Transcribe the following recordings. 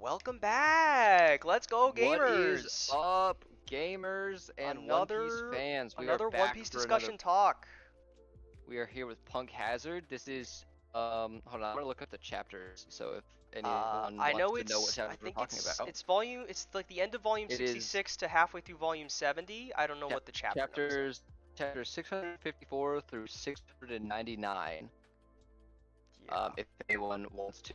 Welcome back. Let's go, What is gamers. up, gamers and One Piece Another fans? We are another One back Piece for another. discussion talk. We are here with Punk Hazard. This is Hold on, I'm gonna look up the chapters. So if anyone I wants know to know what I chapters we're think talking about, it's like the end of volume it is 66 to halfway through volume 70. I don't know yeah, what the chapter numbers are. chapters 654 through 699. Yeah. If anyone wants to,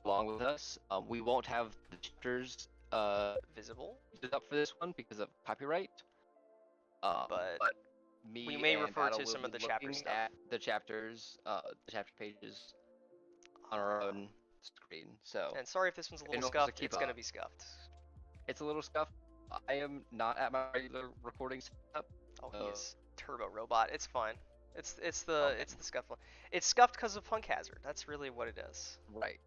along with us, we won't have the chapters Visible, up for this one because of copyright. but But we me may and refer Battle to will some be of the chapter looking stuff. at the chapter pages on our own screen. So And sorry if this one's a little anyone wants to scuffed. keep It's gonna up. be scuffed. It's a little scuffed. I am not at my regular recording setup. Oh, he So, is Turbo Robot. It's fine. It's the okay, it's the scuffed one. It's scuffed because of Punk Hazard. That's really what it is. right.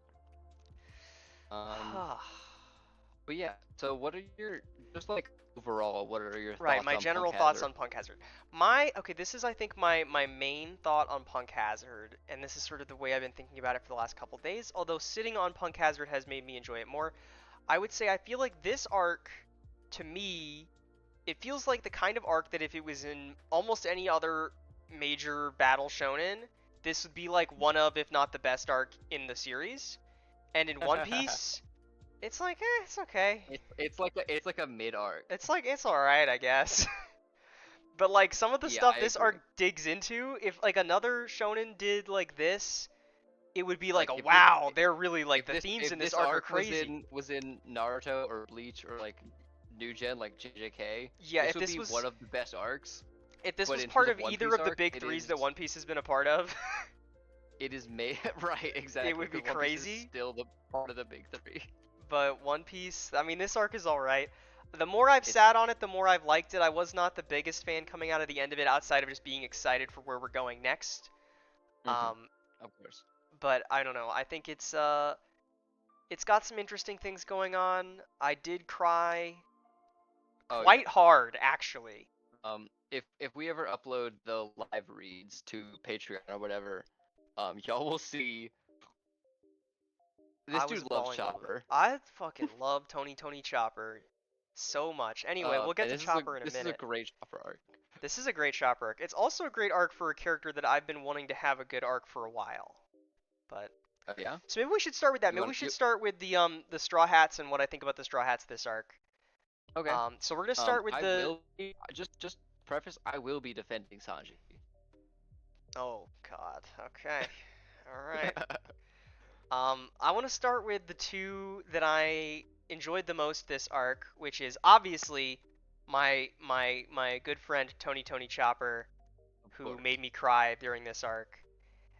But yeah. So what are your just like overall? What are your Right, thoughts my on Punk general thoughts Hazard? on Punk Hazard. Okay, this is I think my main thought on Punk Hazard, and this is sort of the way I've been thinking about it for the last couple days. Although sitting on Punk Hazard has made me enjoy it more. I would say I feel like this arc, to me, it feels like the kind of arc that if it was in almost any other major battle shonen, this would be like one of, if not the best arc in the series. And in One Piece, it's like, it's okay. It's like a mid arc. It's alright, I guess. But like some of the Yeah, stuff I this agree. arc digs into, if like another shonen did like this, it would be like Like a if this wow, they're really like if the this themes in if this this arc are arc crazy. was in Naruto or Bleach or like New Gen like JJK, Yeah, this would be one of the best arcs. if this But was in terms part of of One either Piece of the arc, big threes that One Piece has been a part of, it is made right it exactly would be because One Piece is crazy. still the part of the big three. But One Piece, I mean, this arc is alright. The more I've It's sat on it, the more I've liked it. I was not the biggest fan coming out of the end of it, outside of just being excited for where we're going next. mhm, Um, of course. but I don't know. I think it's got some interesting things going on. I did cry Oh quite yeah. hard, actually. If we ever upload the live reads to Patreon or whatever, y'all will see this I was dude loves bawling a little bit. Chopper. I fucking love Tony Chopper so much. Anyway, we'll get And to Chopper in a this is a minute. great Chopper arc. This is a great Chopper arc. It's also a great arc for a character that I've been wanting to have a good arc for a while. But Oh yeah. so maybe we should start with that. You Maybe want we should you start with the Straw Hats and what I think about the Straw Hats this arc. okay? So we're gonna start with I the. will be just preface. I will be defending Sanji. Oh God. Okay. All right. I want to start with the two that I enjoyed the most this arc, which is obviously my good friend Tony Chopper, Of who course. made me cry during this arc,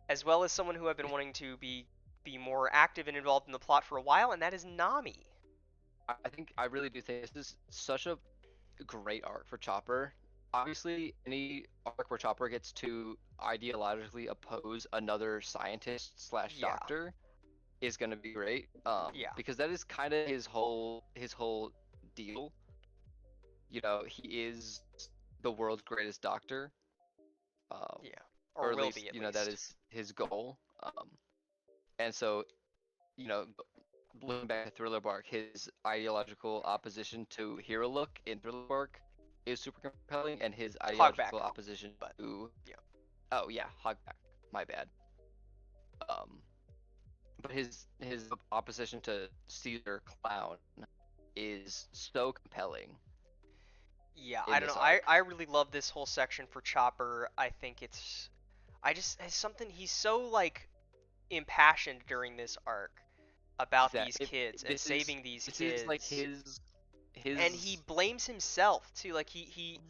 as well as someone who I've been wanting to be more active and involved in the plot for a while, and that is Nami. I think I really do think this is such a great arc for Chopper. Obviously, any arc where Chopper gets to ideologically oppose another scientist slash Yeah, doctor is gonna be great. yeah, Because that is kind of his whole deal. You know, he is the world's greatest doctor. Um, yeah, or or at will least be at that least. is his goal. And so you know, looking back at Thriller Bark, his ideological opposition to Hero Look in Thriller Bark is super compelling, and his Hogback, ideological opposition but to yeah, oh yeah, Hogback, my bad. Um, but his opposition to Caesar Clown is so compelling yeah. I in don't know. this I arc. I really love this whole section for Chopper. I think I just it's something he's so like impassioned during this arc about these Exactly. kids and This is saving these this is like kids. And he his blames himself too. Like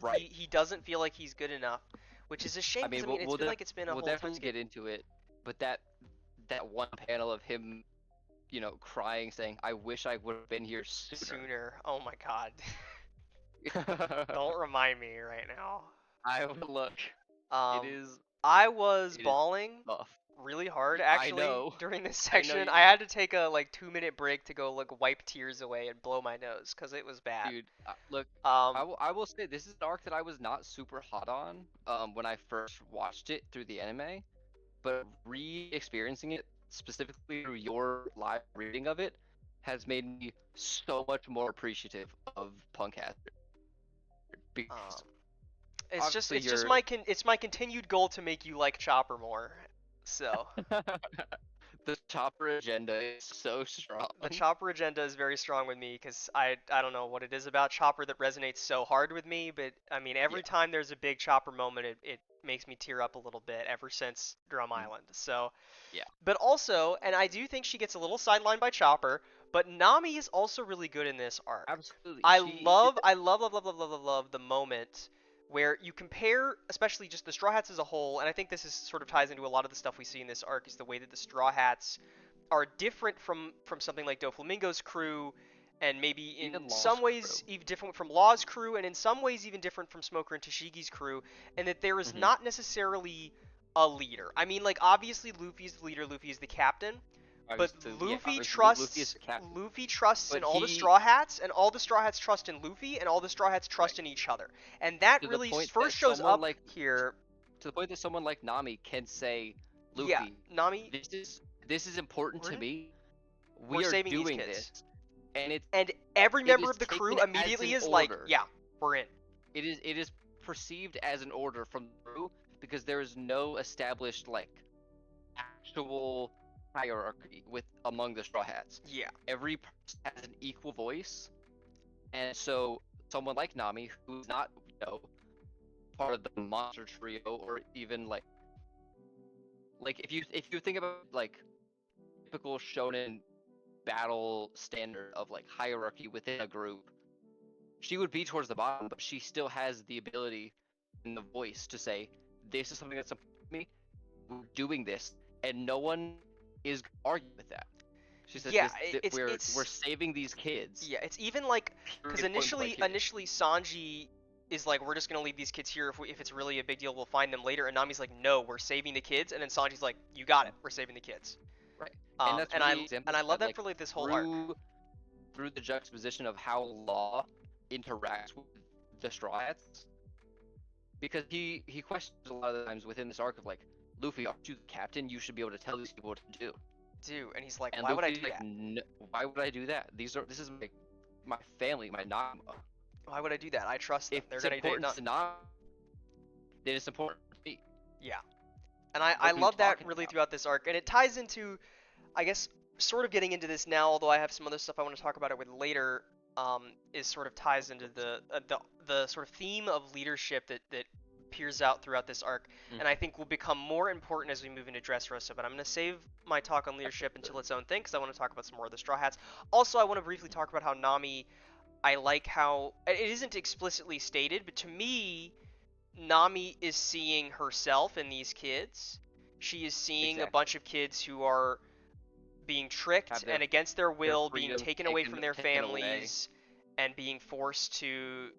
right. he doesn't feel like he's good enough, which is a shame I because mean, I mean it's been like it's been a we'll whole time definitely skip. get into it, but that one panel of him crying, saying, "I wish I would have been here sooner." Sooner. Oh my God. Don't remind me right now. I would look. It Um, is I was it is bawling tough. really hard I actually know. during this I know section. you I did, had to take a like 2 minute break to go like wipe tears away and blow my nose because it was bad. dude. Look, Um, I will say this is an arc that I was not super hot on when I first watched it through the anime, but re-experiencing it specifically through your live reading of it, has made me so much more appreciative of Punk Hazard Um, because it's just obviously it's just you're it's my continued goal to make you like Chopper more. So the Chopper agenda is so strong. the Chopper agenda is very strong with me because I don't know what it is about Chopper that resonates so hard with me, but I mean Yeah. every time there's a big Chopper moment, it makes me tear up a little bit ever since Drum Mm. Island. So, Yeah. but also, and I do think she gets a little sidelined by Chopper, but Nami is also really good in this arc. Absolutely. I She love, I love, love, love, love, love, love, love the moment where you compare, especially just the Straw Hats as a whole, and I think this is sort of ties into a lot of the stuff we see in this arc, is the way that the Straw Hats are different from something like Doflamingo's crew, and maybe in even some Lost ways Crew. even different from Law's crew, and in some ways even different from Smoker and Tashigi's crew, and that there is Hmm. not necessarily a leader. I mean, like obviously Luffy is the leader, Luffy is the captain, but Obviously, yeah, obviously Luffy is the captain, Luffy trusts in but all the he Straw Hats, and all the Straw Hats trust in Luffy, and all the Straw Hats right trust in each other, and that to the really point first that shows someone up like here. to the point that someone like Nami can say, Yeah, Luffy, Nami, this is important we're to in, me. we're We are saving these doing kids. this, and And every it member is of the taken crew as immediately an is like, order. yeah, we're in. It is perceived as an order from the crew because there is no established like actual hierarchy with among the Straw Hats. Yeah. Every person has an equal voice, and so someone like Nami, who's not part of the monster trio, or even like if you think about like typical shonen battle standard of like hierarchy within a group, she would be towards the bottom, but she still has the ability and the voice to say, "This is something that's important to me. We're doing this," and no one is arguing with that. She said, Yeah, "This it, that it's we're it's saving these kids." yeah, it's even like because Period. Point blank. Period. initially Sanji is like, we're just gonna leave these kids here. If it's really a big deal, we'll find them later. And Nami's like, no, we're saving the kids. And then Sanji's like, you got it, we're saving the kids. Right. And that's And really I love exemplified that like for like this whole arc. through the juxtaposition of how Law interacts with the Straw Hats, because he questions a lot of the times within this arc of like, Luffy, aren't you the captain? You should be able to tell these people what to do. Do and he's like, And why would I Luffy's do like, that? why would I do that? This is my family, my Nama. Why would I do that? I trust them. If They're it's gonna get it important done. to Nama, then it's important to me. Yeah. And I What are you love that talking really about? throughout this arc, and it ties into, I guess, sort of getting into this now. Although I have some other stuff I want to talk about it with later. Is sort of ties into the sort of theme of leadership that peers out throughout this arc, Mm, and I think will become more important as we move into Dressrosa. But I'm going to save my talk on leadership until its own thing because I want to talk about some more of the Straw Hats. Also, I want to briefly talk about how Nami. I like how it isn't explicitly stated, but to me, Nami is seeing herself in these kids. She is seeing a exactly. bunch of kids who are being tricked Have and against their their will, being freedoms taken away from their taken away. families, and being forced to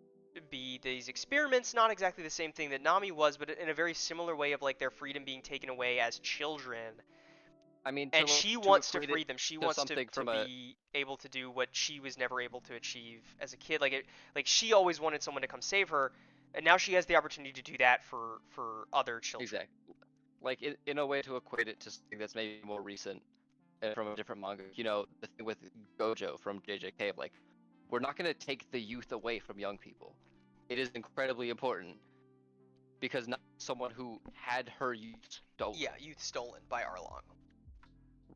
be these experiments. Not exactly the same thing that Nami was, but in a very similar way of like their freedom being taken away as children. I mean, And she to wants to equate it free them. She to wants something to from a be able to do what she was never able to achieve as a kid. Like she always wanted someone to come save her, and now she has the opportunity to do that for other children. exact like in a way to equate it to something that's maybe more recent and from a different manga. The thing with Gojo from JJK, of like, we're not going to take the youth away from young people. It is incredibly important because not someone who had her youth stolen. Yeah, youth stolen by Arlong.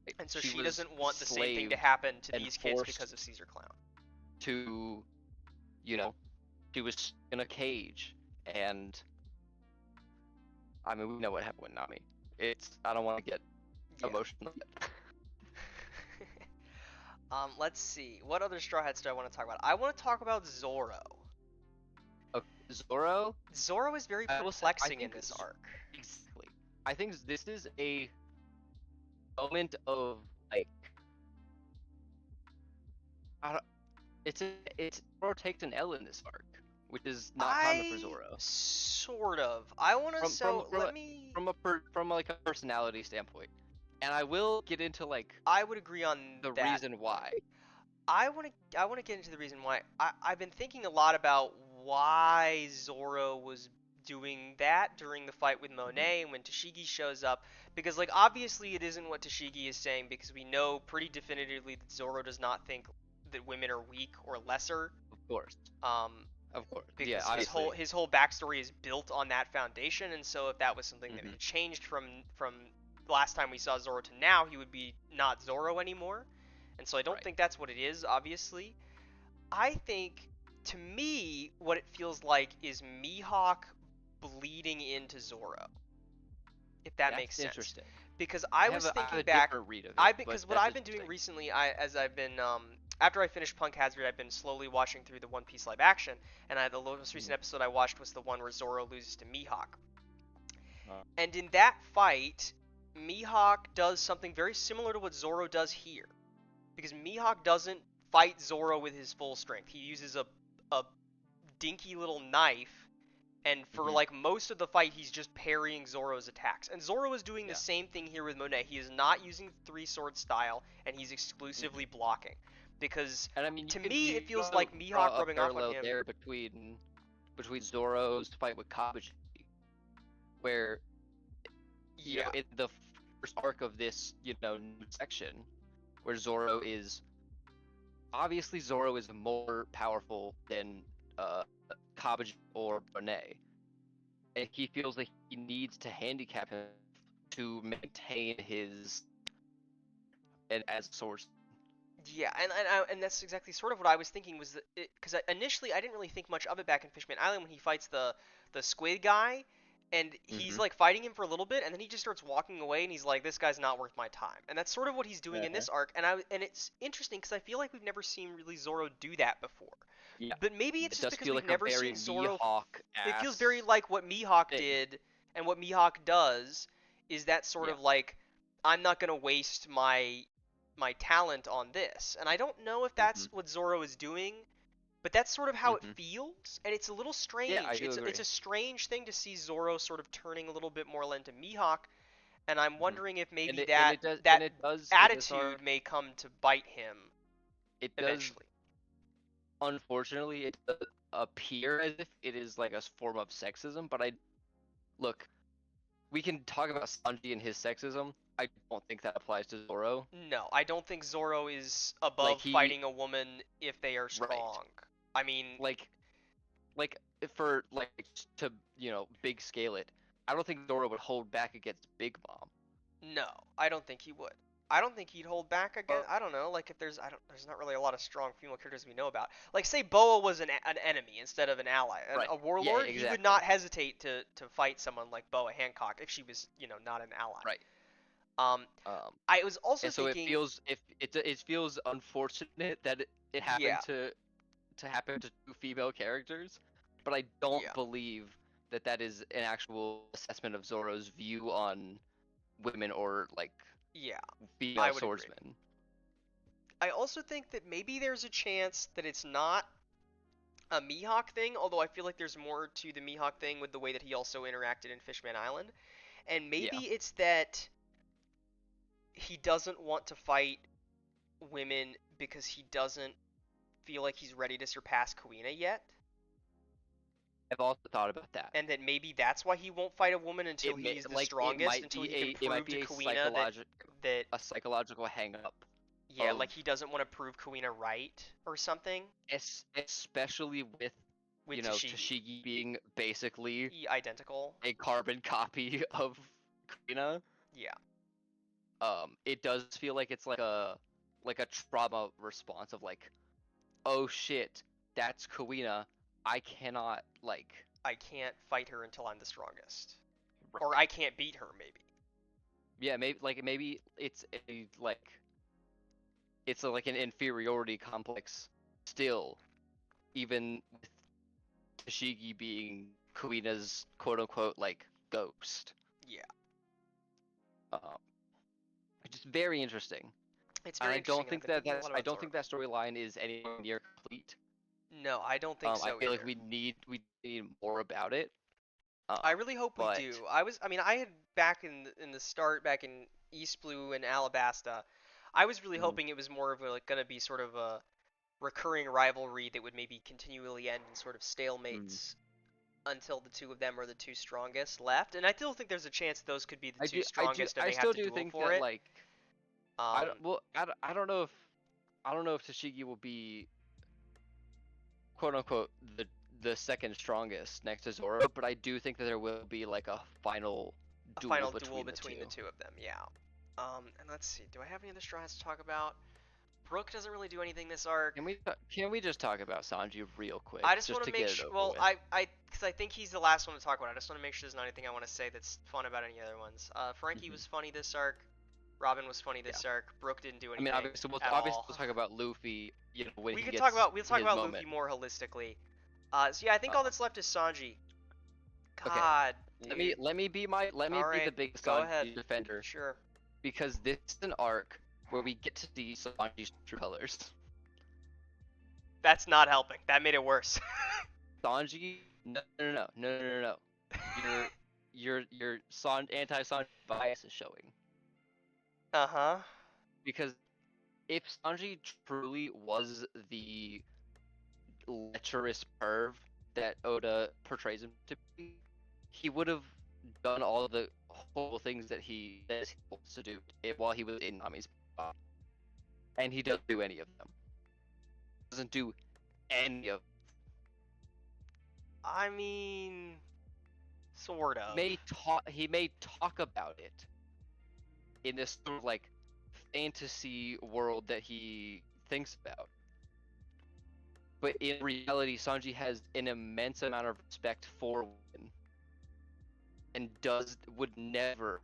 Right? And so She she was doesn't want the same thing to enslaved happen to and these kids because of forced Caesar Clown. to, you know, she was in a cage. And I mean, we know what happened with Nami. I don't want to get Yeah. emotional. Let's see. What other Straw Hats do I want to talk about? I want to talk about Zoro. Okay, Zoro, Zoro is very I will say, I perplexing in think this arc. exactly. I think this is a moment of like, I don't, it's Zoro takes an L in this arc, which is not common for I Zoro. sort of. I want to. From from So from a, let me. from like a personality standpoint, and I will get into like I would agree on the that. reason why. I want to get into the reason why. I've been thinking a lot about why Zoro was doing that during the fight with Monet and when Tashigi shows up, because like obviously it isn't what Tashigi is saying, because we know pretty definitively that Zoro does not think that women are weak or lesser. Of course. Um, Of course. Yeah, because obviously. his whole backstory is built on that foundation, and so if that was something that Hmm. had changed from last time we saw Zoro to now, he would be not Zoro anymore. And so I don't Right. think that's what it is, obviously. I think, to me, what it feels like is Mihawk bleeding into Zoro, if that That's makes sense. interesting. Because I was I have thinking a back, different read of it, but because what that's I've been doing interesting. recently, as I've been after I finished Punk Hazard, I've been slowly watching through the One Piece live action, and the most recent Hmm. episode I watched was the one where Zoro loses to Mihawk. Uh, And in that fight, Mihawk does something very similar to what Zoro does here, because Mihawk doesn't fight Zoro with his full strength. He uses a dinky little knife, and for hmm. like most of the fight he's just parrying Zoro's attacks. And Zoro is doing the Yeah. same thing here with Monet. He is not using the three sword style, and he's exclusively Hmm. blocking. Because And I mean, to me it you feels can like Mihawk draw a rubbing off on parallel him. there between Zoro's fight with Kabuji, where Yeah, in the first arc of this new section, where Zoro is more powerful than uh Kabuji or Bonet, and he feels like he needs to handicap him to maintain his and as a source. yeah, and that's exactly sort of what I was thinking was that because initially I didn't really think much of it back in Fishman Island when he fights the squid guy, and he's Mm-hmm. like fighting him for a little bit, and then he just starts walking away, and he's like, this guy's not worth my time, and that's sort of what he's doing in Uh-huh. this arc, and it's interesting because I feel like we've never seen really Zoro do that before, Yeah, but maybe it's it just does because feel we've like a never very seen Zoro. Mihawk It feels very ass like what Mihawk thing. did, and what Mihawk does is that sort Yeah. of like, I'm not gonna waste my talent on this. And I don't know if Mm-hmm. that's what Zoro is doing, but that's sort of how it Mm-hmm. feels, and it's a little Yeah, I strange. do It's agree. a strange thing to see Zoro sort of turning a little bit more into Mihawk, and I'm Mm-hmm. wondering if And maybe it and that it does and that it does in this attitude arc. may come to bite him It does, eventually. unfortunately, it does appear as if it is like a form of sexism. But I look, we can talk about Sanji and his sexism. I don't think that applies to Zoro. No, I don't think Zoro is Like above he, fighting a woman if they are right? strong. I mean, Like for to big scale it. I don't think Zoro would hold back against Big Mom. no, I don't think he would. I don't think he'd hold back again. But I don't know. Like if there's, I don't. There's not really a lot of strong female characters we know about. Like say Boa was an enemy instead of an ally, right, a yeah, warlord. He would exactly. not hesitate to fight someone like Boa Hancock if she was, not an ally. Right. Um, Um, I was also and so it thinking, feels if it feels unfortunate that it happened yeah, to happen to two female characters, but I don't yeah, believe that that is an actual assessment of Zoro's view on women or like yeah, I female would agree. swordsmen. I also think that maybe there's a chance that it's not a Mihawk thing, although I feel like there's more to the Mihawk thing with the way that he also interacted in Fishman Island. And maybe Yeah, it's that he doesn't want to fight women because he doesn't feel like he's ready to surpass Kuina yet. I've also thought about that. And that maybe that's why he won't fight a woman until he's the It strongest, might until be he can it might prove to be Kuina that a psychological hang up yeah, of like he doesn't want to prove Kuina right or something especially with with Tashigi. Tashigi being basically Identical. a carbon copy of Kuina. Yeah. It does feel like it's like a trauma response of like, oh shit, that's Kuina. I cannot like I can't fight her until I'm the strongest. Or right. I can't beat her maybe. Yeah, maybe it's like an inferiority complex still, even with Tashigi being Kuina's quote unquote like ghost. Yeah. Um, just very interesting. It's And very interesting and I've been thinking a lot I about don't Zoro. think that storyline is anywhere near complete. No, I don't think I so feel like either. we need more about it. I Um, really hope we but do. I mean, I had back in the start, back in East Blue and Alabasta, I was really mm, hoping it was more of a, like gonna be sort of a recurring rivalry that would maybe continually end in sort of mm, stalemates. until the two of them are the two strongest left, and I still think there's a chance those could be the two I do, strongest and I they have still to do duel think for that it. like I Um, don't, well, I don't know if Tashigi will be quote unquote the second strongest next to Zoro, but I do think that there will be like a final a duel final duel between the between the two. two of them, yeah. And let's see, do I have any other Straw Hats to talk about? Brooke doesn't really do anything this arc. Can we just talk about Sanji real quick, I just just want to to make get it sure. over Well, with? because I think he's the last one to talk about. I just want to make sure there's not anything I want to say that's fun about any other ones. Frankie Hmm. was funny this arc. Robin was funny Yeah, this arc. Brooke didn't do I mean, anything at obviously we'll all. talk about Luffy, when We he could talk gets about we'll talk his about Luffy moment. more holistically. So yeah, I think all Um, that's left is Sanji. okay, God, dude. let me All be right, the big go ahead. Sanji defender, Sure. because this is an arc where we get to see Sanji's true colors. That's not helping. That made it worse. Sanji, no, no, no, no, no, no, no. Your anti-Sanji bias is showing, Uh huh. because if Sanji truly was the lecherous perv that Oda portrays him to be, he would have done all the horrible things that he says he wants to do while he was in Nami's body, and he doesn't do any of them. Doesn't do any of. I mean, sort of. He may talk about it in this sort of like fantasy world that he thinks about. But in reality, Sanji has an immense amount of respect for women and would never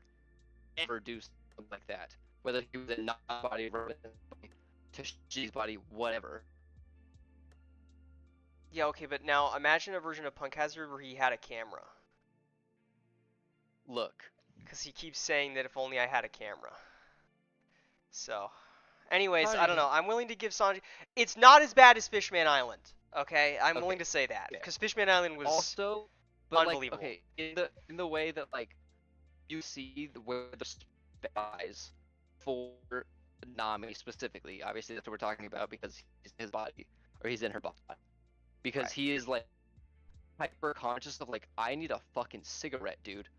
ever do something like that. Whether he was a non-body, Tashi's body, whatever. Yeah, okay, but now imagine a version of Punk Hazard where he had a camera. Look, Because he keeps saying that if only I had a camera. So, anyways, I don't Sanji. know. I'm willing to give Sanji. It's not as bad as Fishman Island. Okay, I'm willing Okay, to say that fair. because Fishman Island was Also, but like, unbelievable. okay, in the way that like you see where the spies for Nami specifically. Obviously, that's what we're talking about because he's in his body or he's in her body. Because Right. he is like hyper conscious of like, I need a fucking cigarette, dude.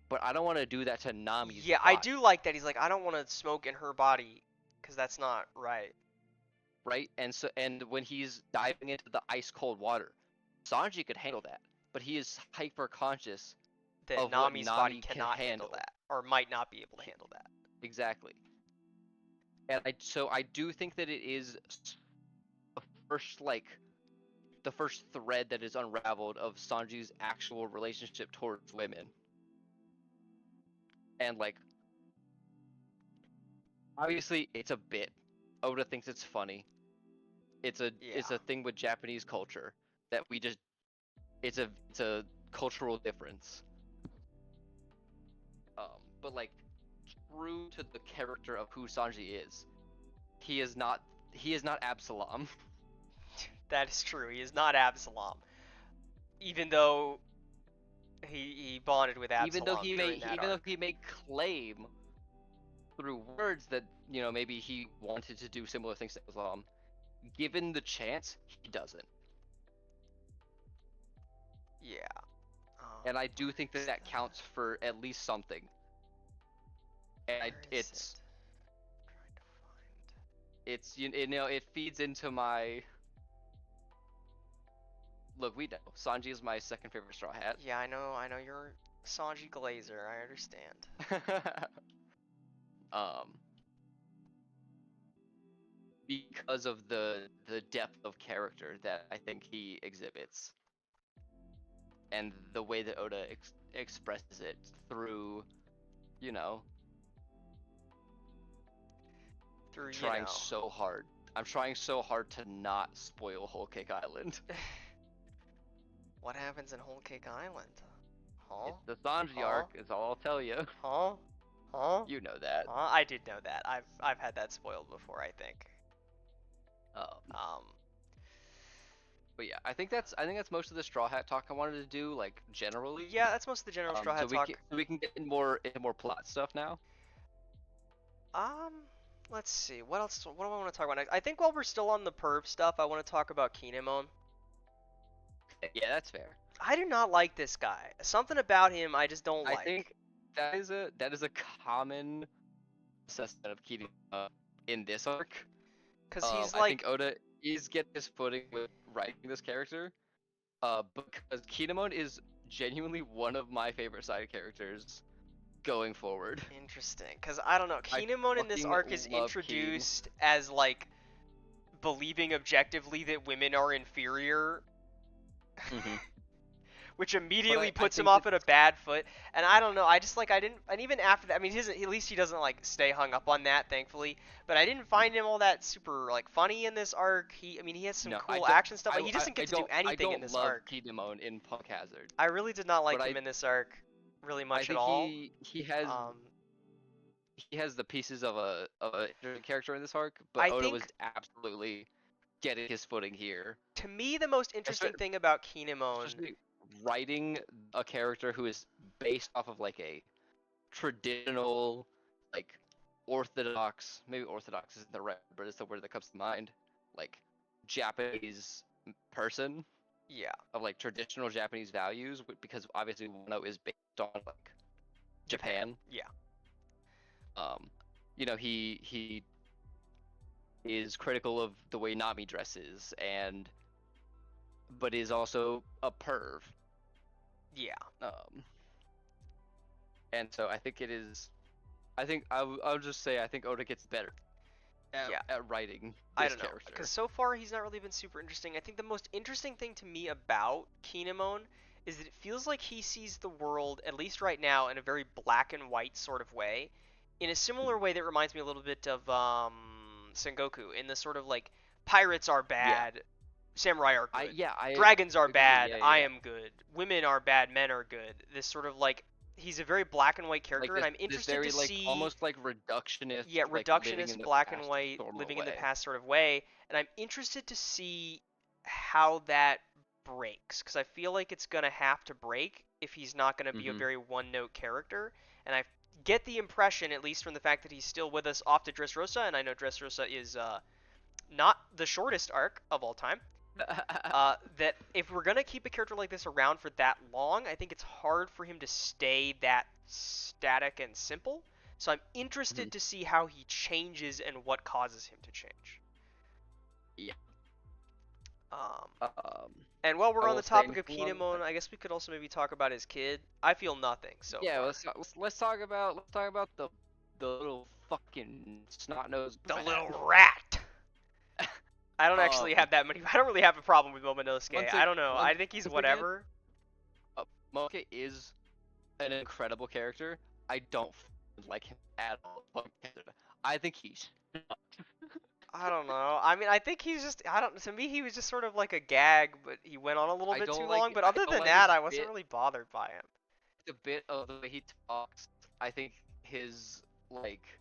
But I don't want to do that to Nami's Yeah, I do body, like that. He's like, I don't want to smoke in her body because that's not right. right? And when he's diving into the ice cold water, Sanji could handle that, but he is hyper conscious That of what Nami's body Nami can cannot handle handle. that or might not be able to handle that. Exactly. And I do think that it is the first like the first thread that is unraveled of Sanji's actual relationship towards women. And like, obviously it's a bit. Oda thinks it's funny. It's Yeah. a thing with Japanese culture that we just it's a cultural difference. But like, true to the character of who Sanji is, he is not Absalom. That is true. He is not Absalom. Even though he bonded with Absalom during that Even though arc. he may claim through words that maybe he wanted to do similar things to Absalom, given the chance, he doesn't. Yeah. And I do think Where that is that counts that? for at least something. And Where is it's it? I'm trying to find. it feeds into my look. We know Sanji is my second favorite Straw Hat. Yeah, I know you're Sanji Glazer. I understand. um, because of the depth of character that I think he exhibits, and the way that Oda expresses it through, you know, Through, trying so hard. I'm trying so hard to not spoil Whole Cake Island. what happens in Whole Cake Island? Huh? It's the Sanji Huh? arc, is all I'll tell you. Huh? Huh? You know that. Huh? I did know that. I've had that spoiled before, I think. Um, Um, but yeah, I think that's most of the Straw Hat talk I wanted to do, like generally. yeah, that's most of the general Straw Hat talk. So we can get into more plot stuff now. Um, let's see. What else? What do I want to talk about next? I think while we're still on the perv stuff, I want to talk about Kinemon. Yeah, that's fair. I do not like this guy. Something about him I just don't I like. think that is a common assessment of Kirima in this arc. Cause he's I think like, Oda is getting his footing with writing this character. Because Kinemon is genuinely one of my favorite side characters going forward. interesting. Cause I don't know. I Kinemon in this fucking arc is love Keen. introduced as like believing objectively that women are inferior, Hmm. which But immediately I puts him think off it's at a bad foot. And I don't know. I just like I didn't. And even after that, I mean, he doesn't. At least he doesn't like stay hung up on that, thankfully. But I didn't find him all that super like funny in this arc. I mean, he has some no, I cool don't. action stuff, but he doesn't get to do I anything in don't this love arc. Kinemon in Punk Hazard, I really did not but like him in this arc, really I much at think all. he Um, he has the pieces of a interesting character in this arc, but I Oda was think absolutely getting his footing here. to me the most interesting Espe- thing about Kinemon, Especially writing a character who is based off of like a traditional, like orthodox, maybe orthodox isn't the right, but it's the word that comes to mind, like Japanese person yeah, of like traditional Japanese values, because obviously Wano is based on like Japan, Japan. yeah, Um, he is critical of the way Nami dresses, and but is also a perv. yeah, Um, and so I think it is. I think I'll just say I think Oda gets better yeah. at writing I this don't know, because character. so far he's not really been super interesting. I think the most interesting thing to me about Kinemon is that it feels like he sees the world, at least right now, in a very black and white sort of way, in a similar Mhm. way that reminds me a little bit of Sengoku, in the sort of like pirates are Yeah, bad, samurai are good, I dragons are agree. bad, Yeah, yeah, I yeah. am good, women are bad, men are good. This sort of like he's a very black and white Like character, and this I'm this interested to very like see, almost like reductionist, yeah, like living reductionist in the black and past white sort of living in the way. past sort of way, and I'm interested to see how that breaks, because I feel like it's gonna have to break if he's not gonna be a Hmm. very one note character. And I get the impression, at least from the fact that he's still with us off to Dressrosa, and I know Dressrosa is not the shortest arc of all time, that if we're gonna keep a character like this around for that long, I think it's hard for him to stay that static and simple. So I'm Hmm. interested to see how he changes and what causes him to change. Yeah. Um, Um, and while I we're on the will say topic of anything on Kinemon, I guess we could also maybe talk about his kid. I feel nothing so yeah, far. let's talk about the little fucking snot nosed The rat. little rat. I don't actually Um, have that many. I don't really have a problem with Momonosuke. once I ag- don't know. I think he's once again, whatever. Moke is an incredible character. I don't like him at all. I think he's I don't know. I mean, I think he's just. I don't. To me, he was just sort of like a gag, but he went on a little bit too long. But I other don't than like that, his I wasn't bit really bothered by him. the bit of the way he talks. I think his like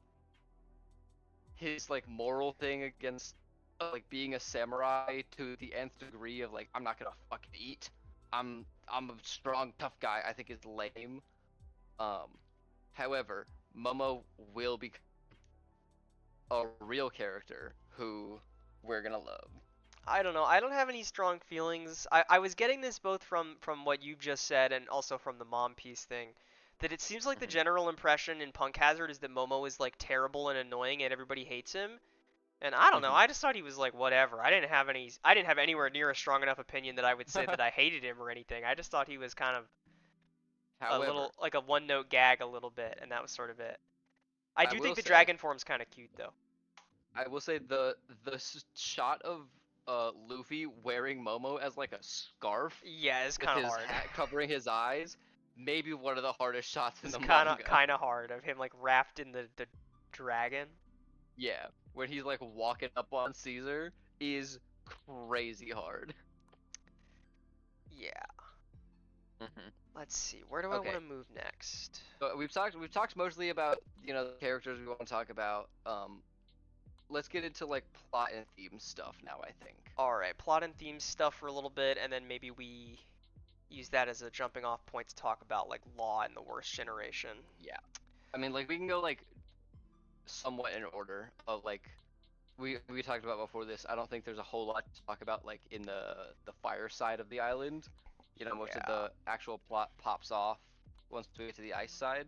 his like moral thing against like being a samurai to the nth degree of like I'm not gonna fucking eat. I'm a strong tough guy. I think is lame. Um, however, Momo will be a real character who we're gonna love. I don't know. I don't have any strong feelings. I was getting this both from what you've just said and also from the mom piece thing. That it seems like the Hmm. general impression in Punk Hazard is that Momo is like terrible and annoying and everybody hates him. And I don't know. Hmm. I just thought he was like whatever. I didn't have any. I didn't have anywhere near a strong enough opinion that I would say that I hated him or anything. I just thought he was kind of a little However, like a one note gag a little bit, and that was sort of it. I I do think will the say dragon form's kind of cute though. I will say the shot of Luffy wearing Momo as like a scarf Yeah, it's with kind of his hard. hat covering his eyes, maybe one of the hardest shots in It's the kind of manga. kind of hard of him like wrapped in the dragon. Yeah, when he's like walking up on Caesar is crazy hard. Yeah. Hmm. Let's see. Where do I want Okay, to move next? so we've talked mostly about the characters we want to talk about. Let's get into like plot and theme stuff now. I think. All right, plot and theme stuff for a little bit, and then maybe we use that as a jumping off point to talk about like law in the worst generation. Yeah, I mean like we can go like somewhat in order of like we talked about before this. I don't think there's a whole lot to talk about like in the fire side of the island. Most of Yeah. the actual plot pops off once we get to the ice side.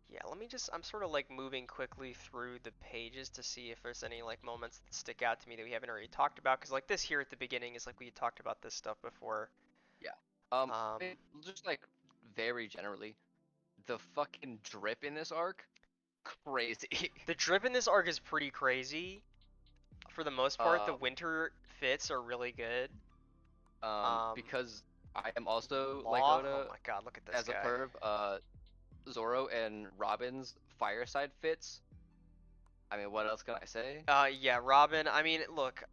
Yeah, let me just, I'm sort of like moving quickly through the pages to see if there's any like moments that stick out to me that we haven't already talked about. Because like this here at the beginning is like we talked about this stuff before. Yeah. Um, Just like very generally, the fucking drip in this arc, crazy. the drip in this arc is pretty crazy. For the most part, the um, winter fits are really good. because I am also like Law, oh Oda my god, look at this as a guy. perv. Zoro and Robin's fireside fits. I mean, what else can I say? Yeah, Robin. I mean, look,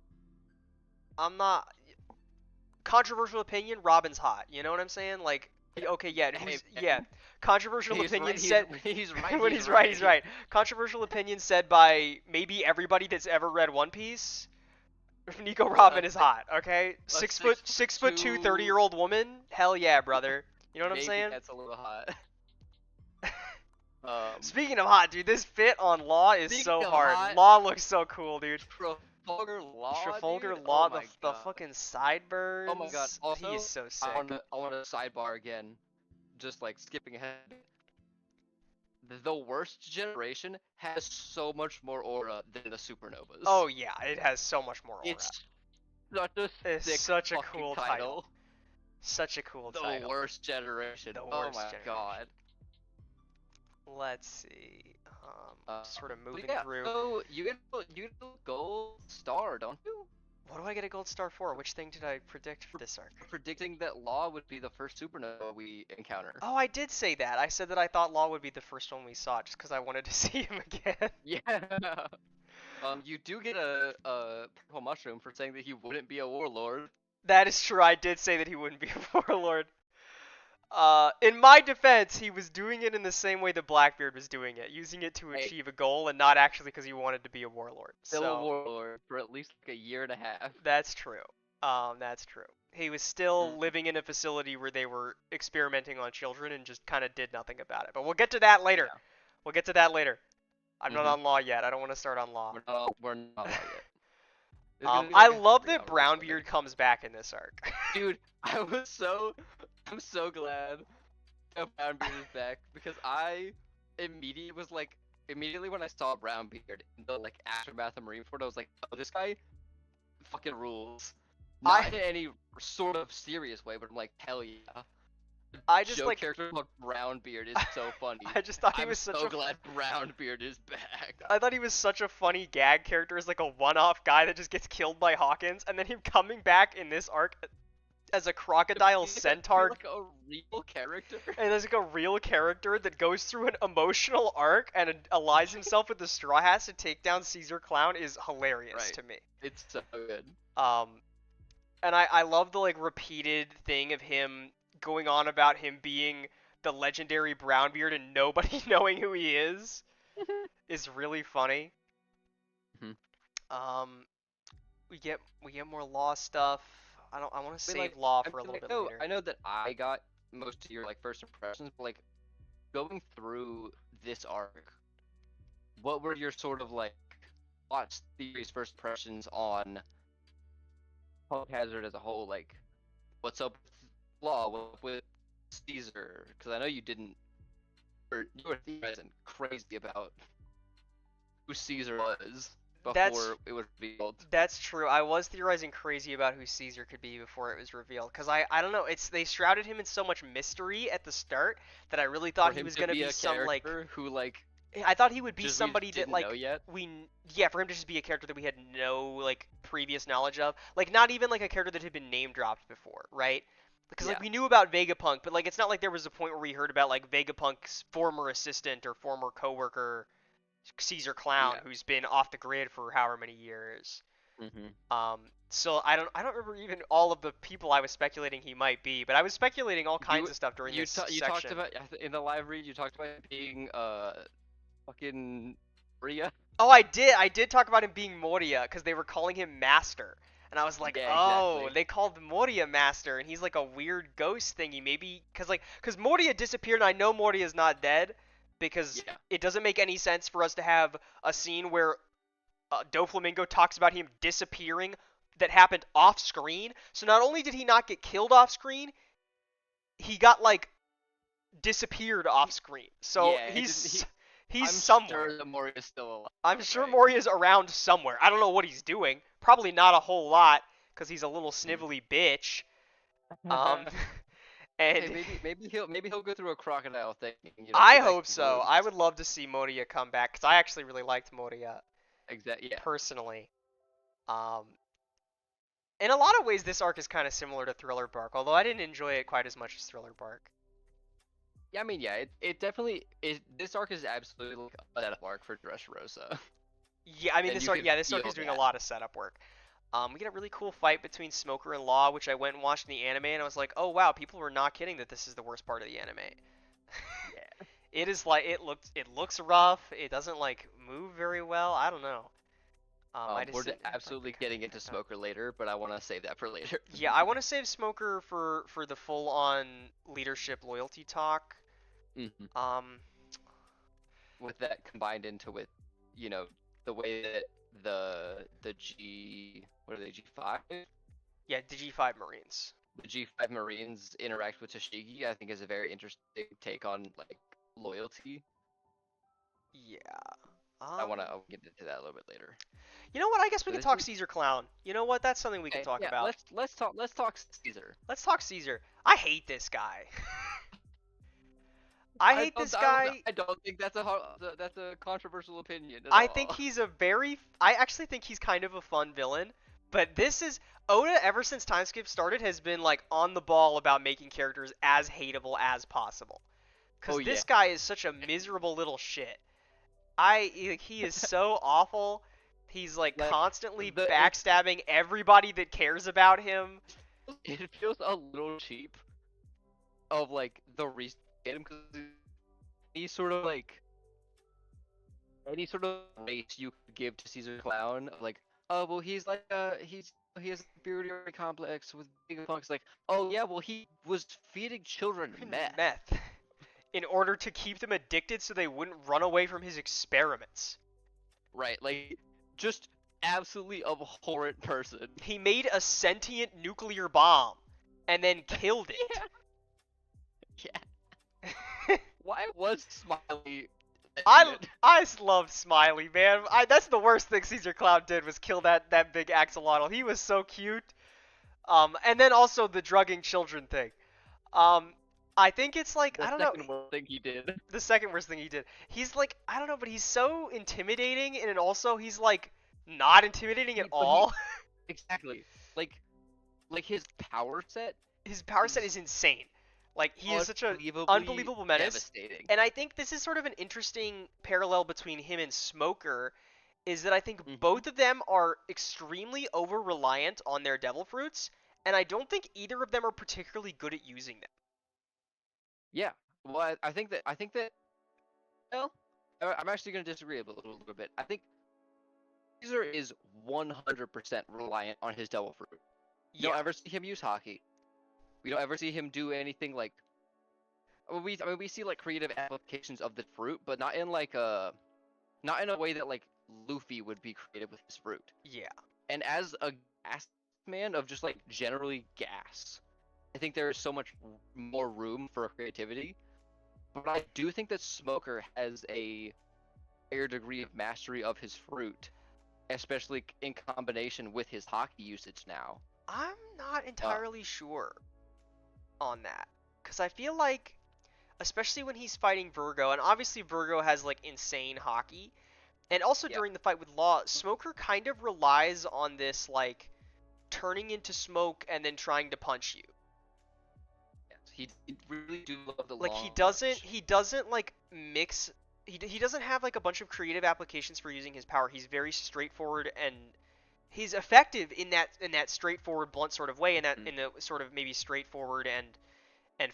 I'm not controversial opinion. Robin's hot. You know what I'm saying? Like, okay, yeah, Hey who's yeah. man, Controversial he's opinion right. He's said he's right. when He's he's right, he's right. right. Controversial opinion said by maybe everybody that's ever read One Piece. Nico A Robin is hot. Okay, a 6 foot, 6'2", 30 6'2", year old woman. Hell yeah, brother. You know what I'm maybe saying? that's a little hot. Um, Speaking of hot, dude, this fit on Law is Speaking so of hard. hot, Law looks so cool, dude. Trafalgar Law, Trafalgar dude. Oh Law, the my the god. fucking Oh my god. sideburns. He is Also, so I sick. want to I want to sidebar again, just like skipping ahead. The worst generation has so much more aura than the supernovas. Oh yeah, it has so much more aura. It's such a It's sick such a fucking cool title. title. Such a cool The title. worst generation. The Oh worst my generation. god. Let's see. Sort of But moving yeah, through. so you get a gold star, don't you? What do I get a gold star for? Which thing did I predict for this arc? For predicting that Law would be the first supernova we encounter. Oh, I did say that. I said that I thought Law would be the first one we saw, just because I wanted to see him again. Yeah. You do get a purple mushroom for saying that he wouldn't be a warlord. That is true. I did say that he wouldn't be a warlord. In my defense, he was doing it in the same way that Blackbeard was doing it, using it to Hey, achieve a goal and not actually because he wanted to be a warlord. still a So warlord for at least like a year and a half. that's true. That's true. He was still Mm, living in a facility where they were experimenting on children and just kind of did nothing about it. But we'll get to that later. yeah. We'll get to that later. I'm not Mhm. on Law yet. I don't want to start on Law. We're not all yet. It's gonna be I like a love that 3 hour episode Brownbeard comes back in this arc. Dude, I'm so glad that Brownbeard is back because I immediately when I saw Brownbeard in the like aftermath of Marineford, I was like, oh, this guy fucking rules. Not I in any sort of serious way, but I'm like, hell yeah. I just Joke like character called Brownbeard is so funny. I just thought he I'm was such so a glad Brownbeard is back. I thought he was such a funny gag character as like a one-off guy that just gets killed by Hawkins, and then him coming back in this arc as a crocodile Be centaur like a real character. and as like a real character that goes through an emotional arc and allies himself with the Straw Hats to take down Caesar Clown is hilarious Right. to me. It's so good. Um, and I love the like repeated thing of him going on about him being the legendary Brownbeard and nobody knowing who he is really funny. Mhm. Um, we get more Law stuff. I want to I mean, save like, Law I for a mean, little bit I later. know that I got most of your like first impressions, but like going through this arc, what were your sort of like thoughts, theories, first impressions on Punk Hazard as a whole? Like, what's up with Law? What's up with Caesar? Because I know you didn't, or you were theorizing crazy about who Caesar was That's before it was revealed. that's true. I was theorizing crazy about who Caesar could be before it was revealed cuz I don't know, it's they shrouded him in so much mystery at the start that I really For thought he him was to going to be be a some like character who like I thought he would be just we somebody just that didn't know like yet. yeah, for him to just be a character that we had no like previous knowledge of. Like not even like a character that had been name dropped before, right? Because like Yeah, we knew about Vegapunk, but like it's not like there was a point where we heard about like Vegapunk's former assistant or former coworker Caesar Clown yeah. who's been off the grid for however many years. hmm So I don't remember even all of the people I was speculating he might be, but I was speculating all kinds You of stuff during this you talked section. about in the live read. You talked about him being fucking Rhea. Oh, I did talk about him being Moria because they were calling him Master. And I was like, Yeah, oh, exactly. they called Moria Master, and he's like a weird ghost thingy. Maybe because Moria disappeared, and I know Moria's not dead because Yeah, it doesn't make any sense for us to have a scene where Doflamingo talks about him disappearing that happened off screen. So not only did he not get killed off screen, he got like disappeared off screen. So Yeah, it didn't. he's I'm somewhere. sure the Mori is still I'm alive, sure right? Moria's around somewhere. I don't know what he's doing. Probably not a whole lot because he's a little snivelly bitch. Um, Hey, and maybe he'll go through a crocodile thing, I get back hope his so. I wounds. would love to see Moria come back because I actually really liked Moria Yeah. personally. Um, in a lot of ways, this arc is kind of similar to Thriller Bark, although I didn't enjoy it quite as much as Thriller Bark. Yeah, I mean, yeah, it definitely is. This arc is absolutely like a setup arc for Dressrosa, Yeah, I mean and this you arc. can Yeah, this arc feel is doing a that. lot of setup work. We get a really cool fight between Smoker and Law, which I went and watched in the anime, and I was like, oh wow, people were not kidding that this is the worst part of the anime. Yeah. It is like it looks rough. It doesn't like move very well. I don't know. I just didn't like the Absolutely getting into combat. Smoker later, but I want to save that for later. Yeah, I want to save Smoker for the full on leadership loyalty talk. hmm Um, With that combined into with, you know, the way that the G what are they G5? yeah, the G5 Marines. The G5 Marines interact with Tashigi, I think is a very interesting take on like loyalty. Yeah. I'll get into that a little bit later. You know what? I guess we But could this talk is Caesar Clown. You know what? That's something we can okay. talk Yeah, about. let's talk Caesar. Let's talk Caesar. I hate this guy. I hate this guy. I don't think that's a controversial opinion at I think all. he's a very. I actually think he's kind of a fun villain. But this is Oda. Ever since Time Skip started, has been like on the ball about making characters as hateable as possible. Oh Cause yeah. this guy is such a miserable little shit. He is so awful. He's like Like constantly the backstabbing everybody that cares about him. it feels a little cheap of like the reason because any sort of like any sort of race you could give to Caesar Clown, like, oh well, he has a inferiority complex with big punks. Like, oh yeah, well he was feeding children meth, Meth. In order to keep them addicted so they wouldn't run away from his experiments. right? Like, just absolutely abhorrent person. He made a sentient nuclear bomb and then killed it. Yeah, yeah. Why was Smiley I sentient? I love Smiley, man. That's the worst thing Caesar Clown did was kill that big axolotl. He was so cute. And then also the drugging children thing. Um, I think it's like The I don't know. second worst thing he did. The second worst thing he did. He's like I don't know, but he's so intimidating, and then also he's like not intimidating at But he all. exactly like his power set His power set is is insane. Like he is such a unbelievably unbelievable menace. devastating. And I think this is sort of an interesting parallel between him and Smoker is that I think hmm both of them are extremely over reliant on their devil fruits, and I don't think either of them are particularly good at using them. Yeah. Well, I think that well, I'm actually going to disagree a little bit. I think Caesar is 100% reliant on his devil fruit. You don't Yeah. ever see him use hockey. We don't ever see him do anything like I mean, we see like creative applications of the fruit, but not in a way that like Luffy would be creative with his fruit. Yeah. And as a gas man of just like generally gas, I think there is so much more room for creativity. But I do think that Smoker has a higher degree of mastery of his fruit, especially in combination with his hockey usage now. I'm not Uh, entirely sure on that cuz I feel like especially when he's fighting Virgo and obviously Virgo has like insane hockey. And also yeah, during the fight with Law, Smoker kind of relies on this like turning into smoke and then trying to punch you. yes, he really do love the Like he doesn't launch. he doesn't like mix he doesn't have like a bunch of creative applications for using his power. He's very straightforward and he's effective in that straightforward blunt sort of way in that Mhm. in the sort of maybe straightforward and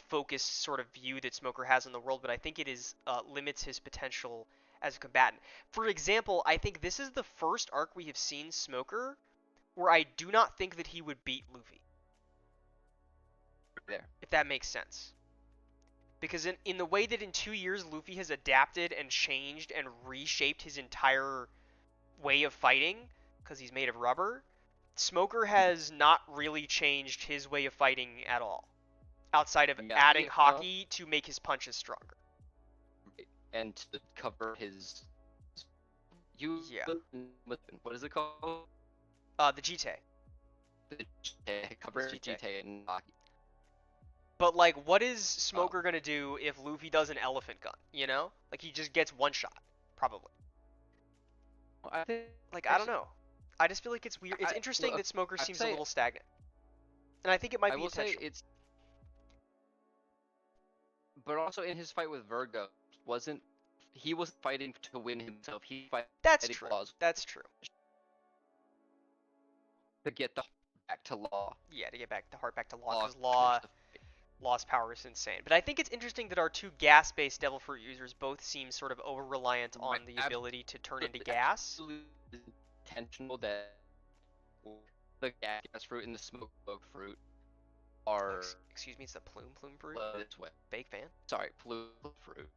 focused sort of view that Smoker has on the world, but I think it is limits his potential as a combatant. For example, I think this is the first arc we have seen Smoker where I do not think that he would beat Luffy, There. if that makes sense. Because in the way that in 2 years Luffy has adapted and changed and reshaped his entire way of fighting, because he's made of rubber, Smoker has not really changed his way of fighting at all. outside of Yeah, adding he hockey to make his punches stronger. and to cover his you Yeah. what is it called? The GT. The His cover GT. GTA in hockey. But like, what is Um, Smoker gonna do if Luffy does an elephant gun? You know, like he just gets one shot, probably. I think Like I don't actually, know. I just feel like it's weird. It's interesting look, that Smoker I'd seems a say little stagnant, and I think it might I be will say intentional. it's, but also in his fight with Virgo, wasn't he was fighting to win himself. He That's fighting true. laws That's true. to get the back to law. Yeah, to get back the heart back to Law, Law because finished Law the fight. Law's power is insane. But I think it's interesting that our two gas-based Devil Fruit users both seem sort of over-reliant Right, on the ability to turn into gas. absolutely intentional that the gas fruit and the smoke fruit are Excuse me, it's the Plume Fruit? this way. Big fan. Sorry, blue fruit.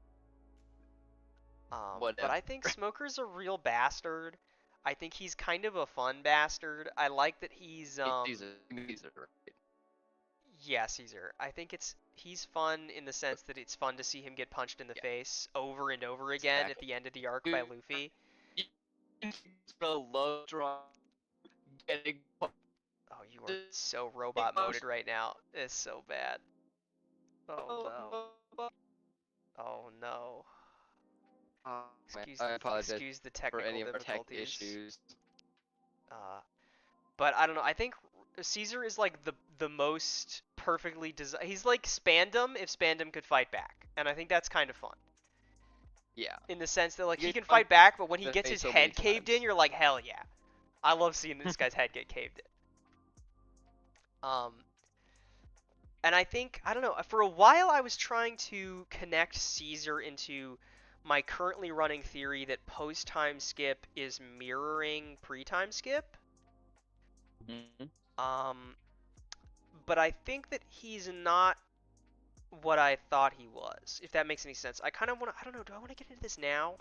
But Whatever. I think Smoker's a real bastard. I think he's kind of a fun bastard. I like that he's These are right. yeah, Caesar. I think he's fun in the sense that it's fun to see him get punched in the Yeah, face over and over again at exactly. the end of the arc by Dude, Luffy. he's a low draw getting Oh, you are so robot moded right now. It's so bad. Oh no. Oh no. Oh, man. Excuse I apologize excuse the for technical any of our tech difficulties. issues. Uh, but I don't know. I think Caesar is like the most perfectly designed. He's like Spandam if Spandam could fight back, and I think that's kind of fun Yeah. in the sense that like You he get can punched fight back, but when he in the gets face his so many head caved in, times. you're like, hell yeah. I love seeing this guy's head get caved in. And I think I don't know. For a while, I was trying to connect Caesar into my currently running theory that post time skip is mirroring pre time skip. Mhm. Um, but I think that he's not what I thought he was, if that makes any sense. I kind of want to, I don't know, do I want to get into this now?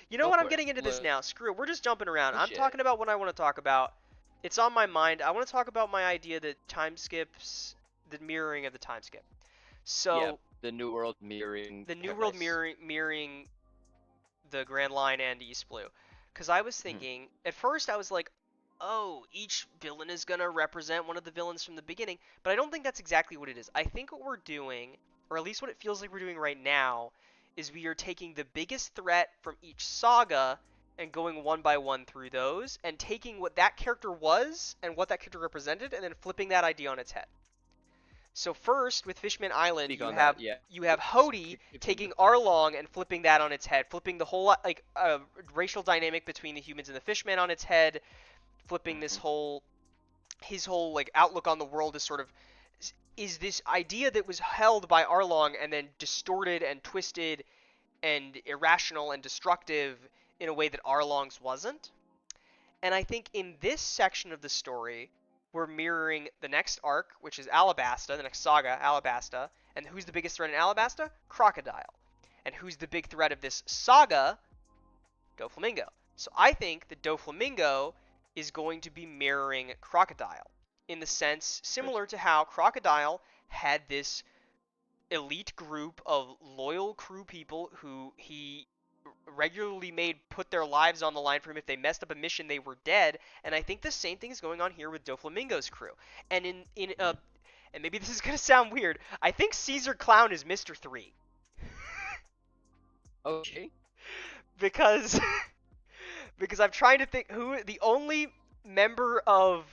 You know Go what? I'm for it. getting into this now. Screw it. We're just jumping around. I'm Legit. talking about what I want to talk about. It's on my mind. I want to talk about my idea that time skips, the mirroring of the time skip. Yeah, So, the New World mirroring the New World Paradise. mirroring the Grand Line and East Blue. Because I was Mhm. thinking, at first I was like, oh, each villain is going to represent one of the villains from the beginning. But I don't think that's exactly what it is. I think what we're doing, or at least what it feels like we're doing right now, is we are taking the biggest threat from each saga and going one by one through those, and taking what that character was and what that character represented, and then flipping that idea on its head. So first, with Fishman Island, Speak you on have that. Yeah. you have Hody taking Arlong and flipping that on its head, flipping the whole like racial dynamic between the humans and the Fishmen on its head, flipping this Mhm. whole his whole like outlook on the world is sort of is this idea that was held by Arlong and then distorted and twisted and irrational and destructive in a way that Arlong's wasn't. And I think in this section of the story, we're mirroring the next arc, which is Alabasta, the next saga, Alabasta. And who's the biggest threat in Alabasta? Crocodile. And who's the big threat of this saga? Doflamingo. So I think that Doflamingo is going to be mirroring Crocodile in the sense similar to how Crocodile had this elite group of loyal crew people who he regularly made put their lives on the line for him. If they messed up a mission, they were dead. And I think the same thing is going on here with Doflamingo's crew. And Mhm. and maybe this is gonna sound weird, I think Caesar Clown is Mr. Three Okay. because because I'm trying to think who the only member of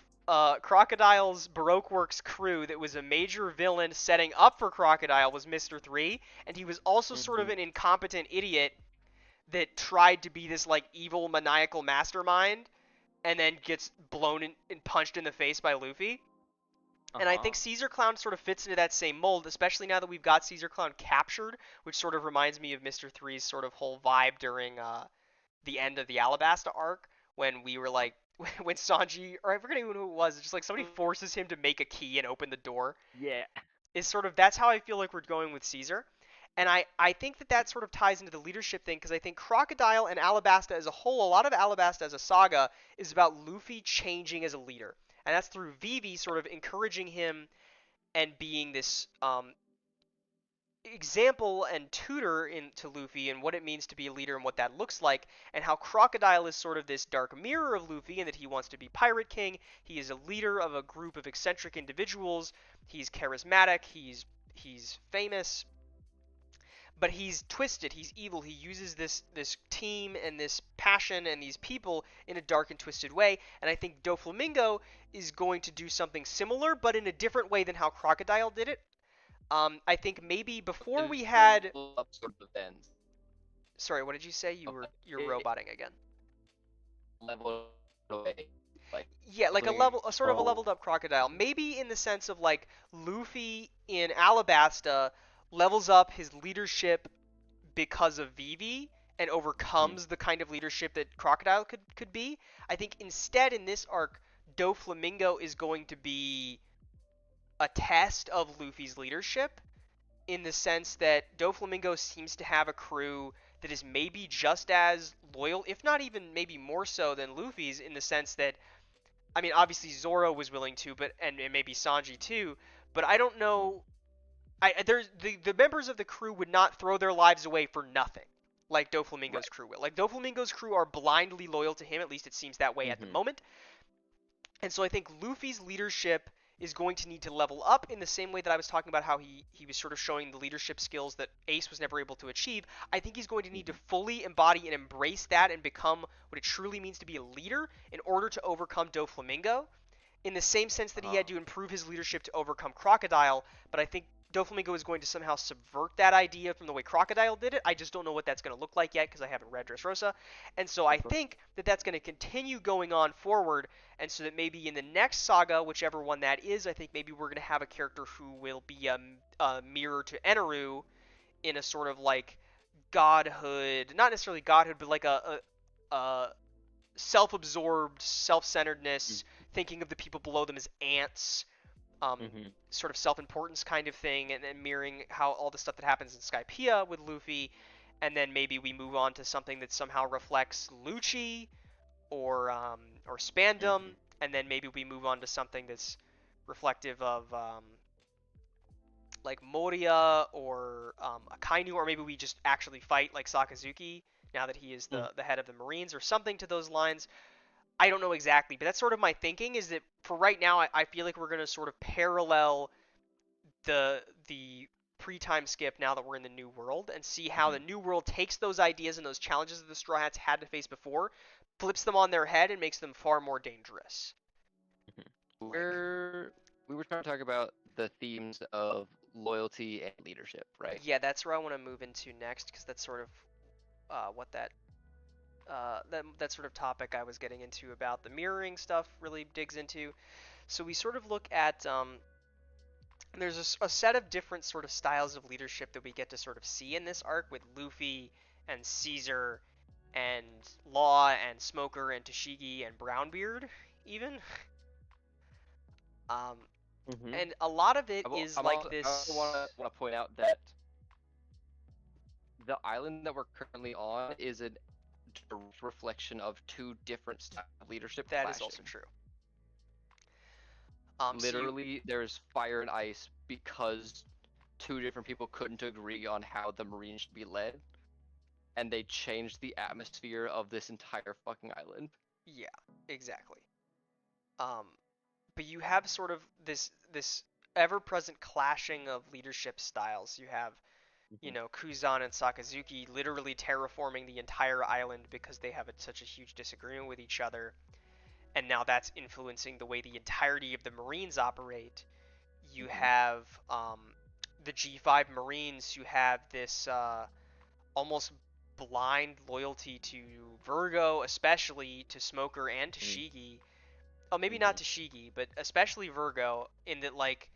Crocodile's Baroque Works crew that was a major villain setting up for Crocodile was Mr. Three, and he was also sort of Mhm. an incompetent idiot that tried to be this like evil maniacal mastermind and then gets blown and punched in the face by Luffy. Uh And I think huh. Caesar Clown sort of fits into that same mold, especially now that we've got Caesar Clown captured, which sort of reminds me of Mr. Three's sort of whole vibe during the end of the Alabasta arc when we were like when Sanji or I forget even who it was, just like somebody forces him to make a key and open the door. Yeah. Is sort of that's how I feel like we're going with Caesar. And I think that that sort of ties into the leadership thing because I think Crocodile and Alabasta as a whole, a lot of Alabasta as a saga is about Luffy changing as a leader. And that's through Vivi sort of encouraging him and being this example and tutor to Luffy and what it means to be a leader and what that looks like, and how Crocodile is sort of this dark mirror of Luffy and that he wants to be Pirate King. He is a leader of a group of eccentric individuals. He's charismatic. He's famous, but he's twisted. He's evil. He uses this team and this passion and these people in a dark and twisted way. And I think Doflamingo is going to do something similar, but in a different way than how Crocodile did it. I think maybe before we had. Level up sort of ends. Sorry, what did you say? You're It roboting again. leveled away. Like Yeah, like a sort of a oh leveled up crocodile. Maybe in the sense of like Luffy in Alabasta levels up his leadership because of Vivi and mhm, overcomes the kind of leadership that Crocodile could be. I think instead in this arc, Doflamingo is going to be a test of Luffy's leadership in the sense that Doflamingo seems to have a crew that is maybe just as loyal, if not even maybe more so than Luffy's, in the sense that I mean, obviously Zoro was willing to, but and maybe Sanji too, but I don't mhm, know. There's the members of the crew would not throw their lives away for nothing, like Doflamingo's right. crew will. Like Doflamingo's crew are blindly loyal to him. At least it seems that way at the Hmm. moment. And so I think Luffy's leadership is going to need to level up in the same way that I was talking about how he was sort of showing the leadership skills that Ace was never able to achieve. I think he's going to need to Hmm. fully embody and embrace that and become what it truly means to be a leader in order to overcome Doflamingo in the same sense that he Uh, had to improve his leadership to overcome Crocodile, but I think Doflamingo is going to somehow subvert that idea from the way Crocodile did it. I just don't know what that's going to look like yet because I haven't read Dressrosa. And so I think that that's going to continue going on forward, and so that maybe in the next saga, whichever one that is, I think maybe we're going to have a character who will be a mirror to Eneru in a sort of like godhood, not necessarily godhood, but like a self-absorbed, self-centeredness, thinking of the people below them as ants, um, hmm. sort of self-importance kind of thing, and then mirroring how all the stuff that happens in Skypiea with Luffy, and then maybe we move on to something that somehow reflects Lucci or Spandam, Hmm. and then maybe we move on to something that's reflective of like Moria or Akainu, or maybe we just actually fight like Sakazuki now that he is Hmm. the head of the Marines or something to those lines. I don't know exactly, but that's sort of my thinking. Is that for right now, I feel like we're gonna sort of parallel the pre-time skip now that we're in the new world and see how the Hmm. new world takes those ideas and those challenges that the Straw Hats had to face before, flips them on their head and makes them far more dangerous. Like, We're we were trying to talk about the themes of loyalty and leadership, right? yeah, that's where I want to move into next because that's sort of what that sort of topic I was getting into about the mirroring stuff really digs into. So we sort of look at there's a set of different sort of styles of leadership that we get to sort of see in this arc with Luffy and Caesar and Law and Smoker and Tashigi and Brownbeard even. Um, Hmm. and a lot of it is like I also this. want to point out that the island that we're currently on is a direct reflection of two different styles of leadership That is also clashing. true. So you, Literally, there's fire and ice because two different people couldn't agree on how the Marines should be led, and they changed the atmosphere of this entire fucking island. yeah, exactly. Um, but you have sort of this ever-present clashing of leadership styles. You have Hmm. Kuzan and Sakazuki literally terraforming the entire island because they have such a huge disagreement with each other, and now that's influencing the way the entirety of the Marines operate. You Hmm. have the G5 Marines who have this almost blind loyalty to Virgo, especially to Smoker and to Shigi. Oh, maybe not Hmm. to Shigi, but especially Virgo, in that like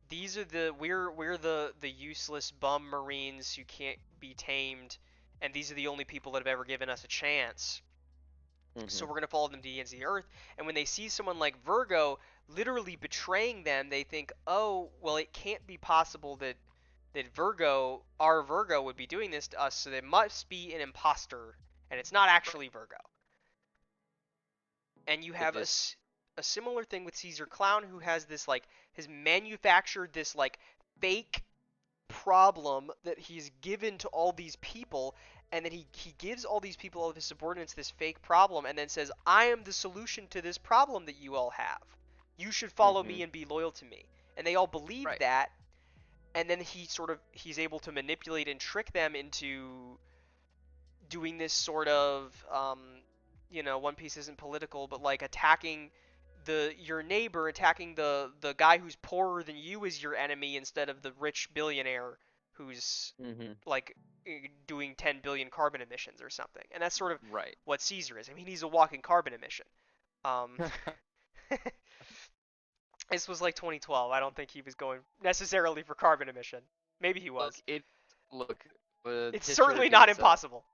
these are we're the useless bum Marines who can't be tamed, and these are the only people that have ever given us a chance. So Hmm. we're gonna follow them to the ends of the earth. And when they see someone like Virgo literally betraying them, they think, oh, well, it can't be possible that our Virgo, would be doing this to us. So there must be an imposter, and it's not actually Virgo. And you It have just a similar thing with Caesar Clown, who has this like has manufactured this like fake problem that he's given to all these people, and then he gives all these people, all of his subordinates, this fake problem, and then says, I am the solution to this problem that you all have, you should follow Mm-hmm. me and be loyal to me. And they all believe Right. that, and then he's able to manipulate and trick them into doing this sort of One Piece isn't political, but like attacking the your neighbor, attacking the guy who's poorer than you is your enemy instead of the rich billionaire who's Mm-hmm. like doing 10 billion carbon emissions or something. And that's sort of Right. what Caesar is. I mean, he's a walking carbon emission. Um, this was like 2012. I don't think he was going necessarily for carbon emission. Maybe he Look, was. look, with It's history certainly repeating not itself, impossible.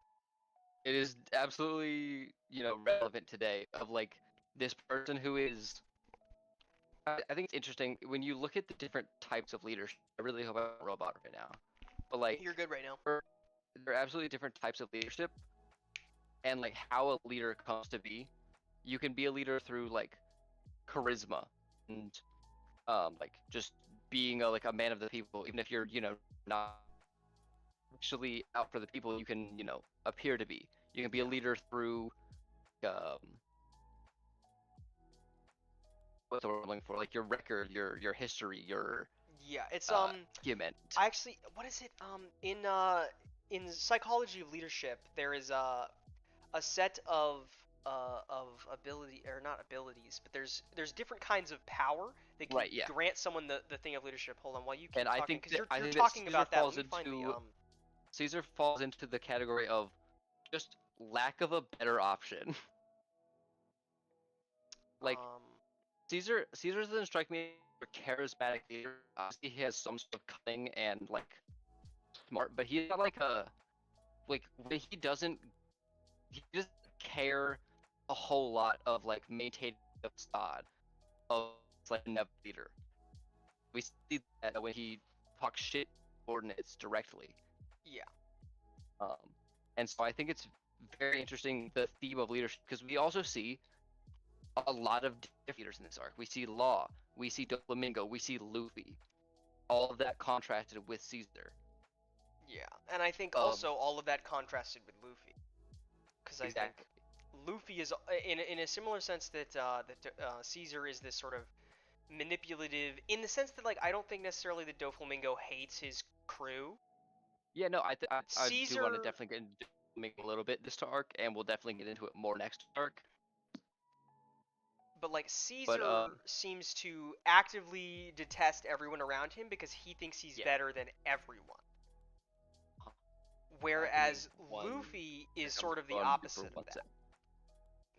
it is absolutely, relevant today of like this person who is I think it's interesting when you look at the different types of leadership. I really hope I'm not a robot right now. But You're like good right now. there are absolutely different types of leadership and like how a leader comes to be. You can be a leader through like charisma and like just being a man of the people, even if you're, not actually out for the people, you can, appear to be. You can be a Yeah. leader through um what's the word I'm looking for? Like your record, your history, your Yeah, it's argument. I actually, what is it? In psychology of leadership, there is a set of ability, or not abilities, but there's different kinds of power that can Right, yeah. grant someone the thing of leadership. Hold on, while you And keep talking, because I you're think that talking about that. Let me find the Caesar falls into the category of just lack of a better option. Like um Caesar doesn't strike me as a charismatic leader. Obviously, he has some sort of cunning and like smart, but he's not like a like when he doesn't care a whole lot of like maintaining the facade of like a never leader. We see that when he talks shit ordinates directly. yeah. Um, and so I think it's very interesting the theme of leadership because we also see a lot of different leaders in this arc. We see Law, we see Doflamingo, we see Luffy. All of that contrasted with Caesar. Yeah, and I think Of also all of that contrasted with Luffy, because I think exactly. Luffy is in a similar sense that Caesar is this sort of manipulative, in the sense that like I don't think necessarily that Doflamingo hates his crew. Yeah, no, I do want to Caesar, definitely get into Doflamingo a little bit this arc, and we'll definitely get into it more next arc. but like But Caesar seems to actively detest everyone around him because he thinks he's yeah. better than everyone. Give me Whereas one Luffy is second. I'm sort of the going on mute for opposite of one that. sec.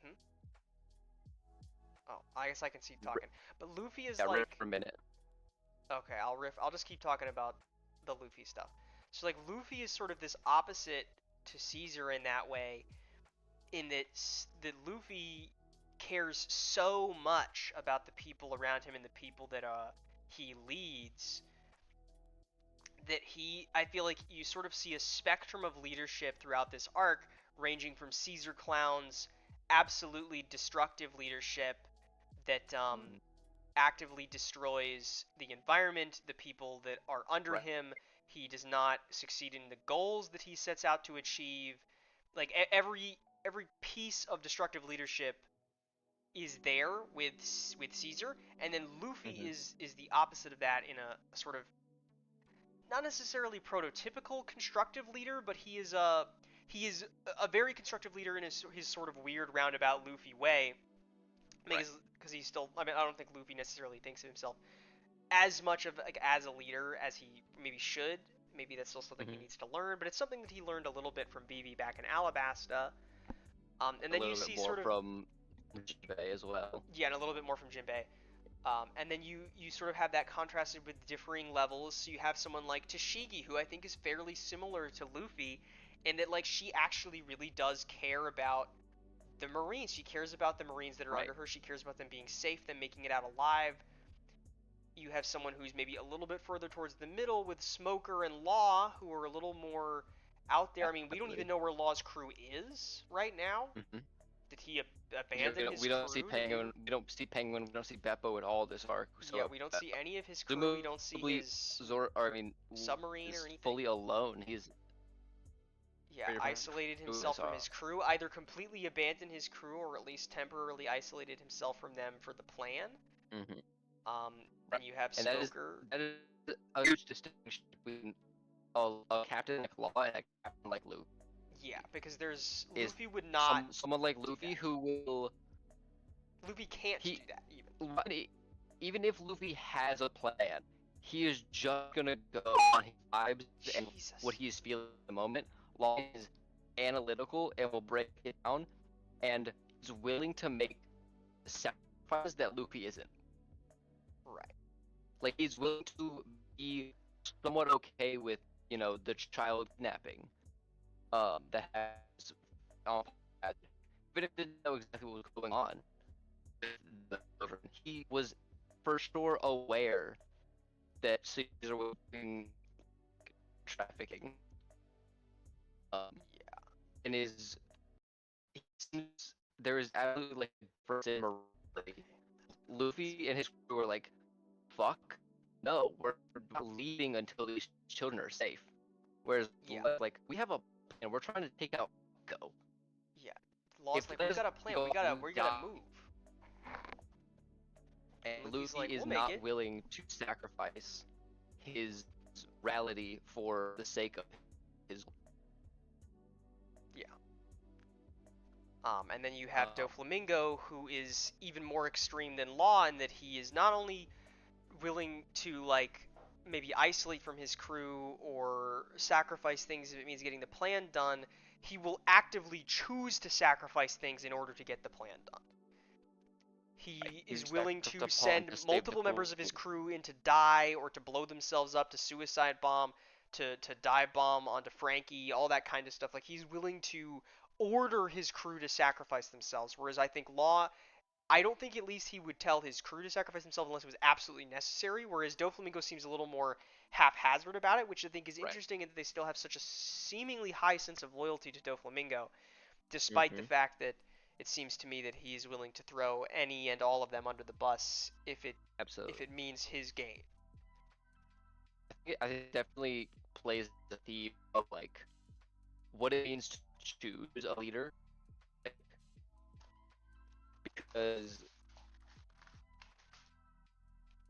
Hmm? Oh, I guess I can keep R- talking. But Luffy is yeah, riff like, for a minute. okay, I'll riff. I'll just keep talking about the Luffy stuff. So like Luffy is sort of this opposite to Caesar in that way, in that Luffy cares so much about the people around him and the people that he leads, that I feel like you sort of see a spectrum of leadership throughout this arc, ranging from Caesar Clown's absolutely destructive leadership that Mm, actively destroys the environment, the people that are under right. him. He does not succeed in the goals that he sets out to achieve. Like every piece of destructive leadership is there with Caesar, and then Luffy Hmm. is the opposite of that, in a sort of not necessarily prototypical constructive leader, but he is a very constructive leader in his sort of weird roundabout Luffy way, Right. because he's still, I mean, I don't think Luffy necessarily thinks of himself as much of like as a leader as he maybe should. Maybe that's still something he Hmm. needs to learn, but it's something that he learned a little bit from BB back in Alabasta. And A then you little bit see more sort of, from Jinbei as well. yeah, and a little bit more from Jinbei. And then you sort of have that contrasted with differing levels. So you have someone like Tashigi, who I think is fairly similar to Luffy, in that like she actually really does care about the Marines. She cares about the Marines that are Right. under her. She cares about them being safe, them making it out alive. You have someone who's maybe a little bit further towards the middle with Smoker and Law, who are a little more out there. I mean, we don't even Absolutely. know where Law's crew is right now. Hmm. Did he Yeah, abandon his we don't see crew to do? Penguin. We don't see Penguin. We don't see Beppo at all this arc. Yeah, So we don't see any of his crew. We don't see presumably his Zor, or I mean, submarine or is anything. fully alone. He's Yeah, very different isolated from himself this from his arc. crew, either completely abandoned his crew or at least temporarily isolated himself from them for the plan. Mm-hmm. Um, Right. then you have And Smoker. that is a huge distinction between a captain like Law and a captain like Luffy. Yeah, because there's Is Luffy would not someone like do Luffy that. who will Luffy can't he do that even. even if Luffy has a plan, he is just gonna go on his vibes and what Jesus. he is feeling at the moment. Law is analytical and will break it down and is willing to make sacrifices that Luffy isn't. Right. Like he's willing to be somewhat okay with, the child kidnapping that has um, even if he didn't know exactly what was going on with the children. He was for sure aware that Caesar was doing trafficking. Yeah. And he seems there is absolutely like a difference in morality. Luffy and his crew are like, fuck, no, we're not leaving until these children are safe. Whereas Yeah. like we have a plan, we're trying to take out Go. Yeah. Law's If like, we Lego's got a plan. go We gotta die, move. And and Luffy's Luffy like, is we'll make not it. willing to sacrifice his morality for the sake of his. Yeah. And then you have Um, Doflamingo, who is even more extreme than Law in that he is not only willing to like maybe isolate from his crew or sacrifice things if it means getting the plan done, he will actively choose to sacrifice things in order to get the plan done. He he's is willing sacrificed to a pawn send to save the multiple members of his queen. crew in to die or to blow themselves up, to suicide bomb, to dive bomb onto Frankie, all that kind of stuff. Like he's willing to order his crew to sacrifice themselves. Whereas I think Law, I don't think at least he would tell his crew to sacrifice themselves unless it was absolutely necessary. Whereas Doflamingo seems a little more haphazard about it, which I think is Right. interesting, and that they still have such a seemingly high sense of loyalty to Doflamingo, despite the Mm-hmm. fact that it seems to me that he is willing to throw any and all of them under the bus if Absolutely. it means his gain. I think it definitely plays the theme of like what it means to choose a leader, like, because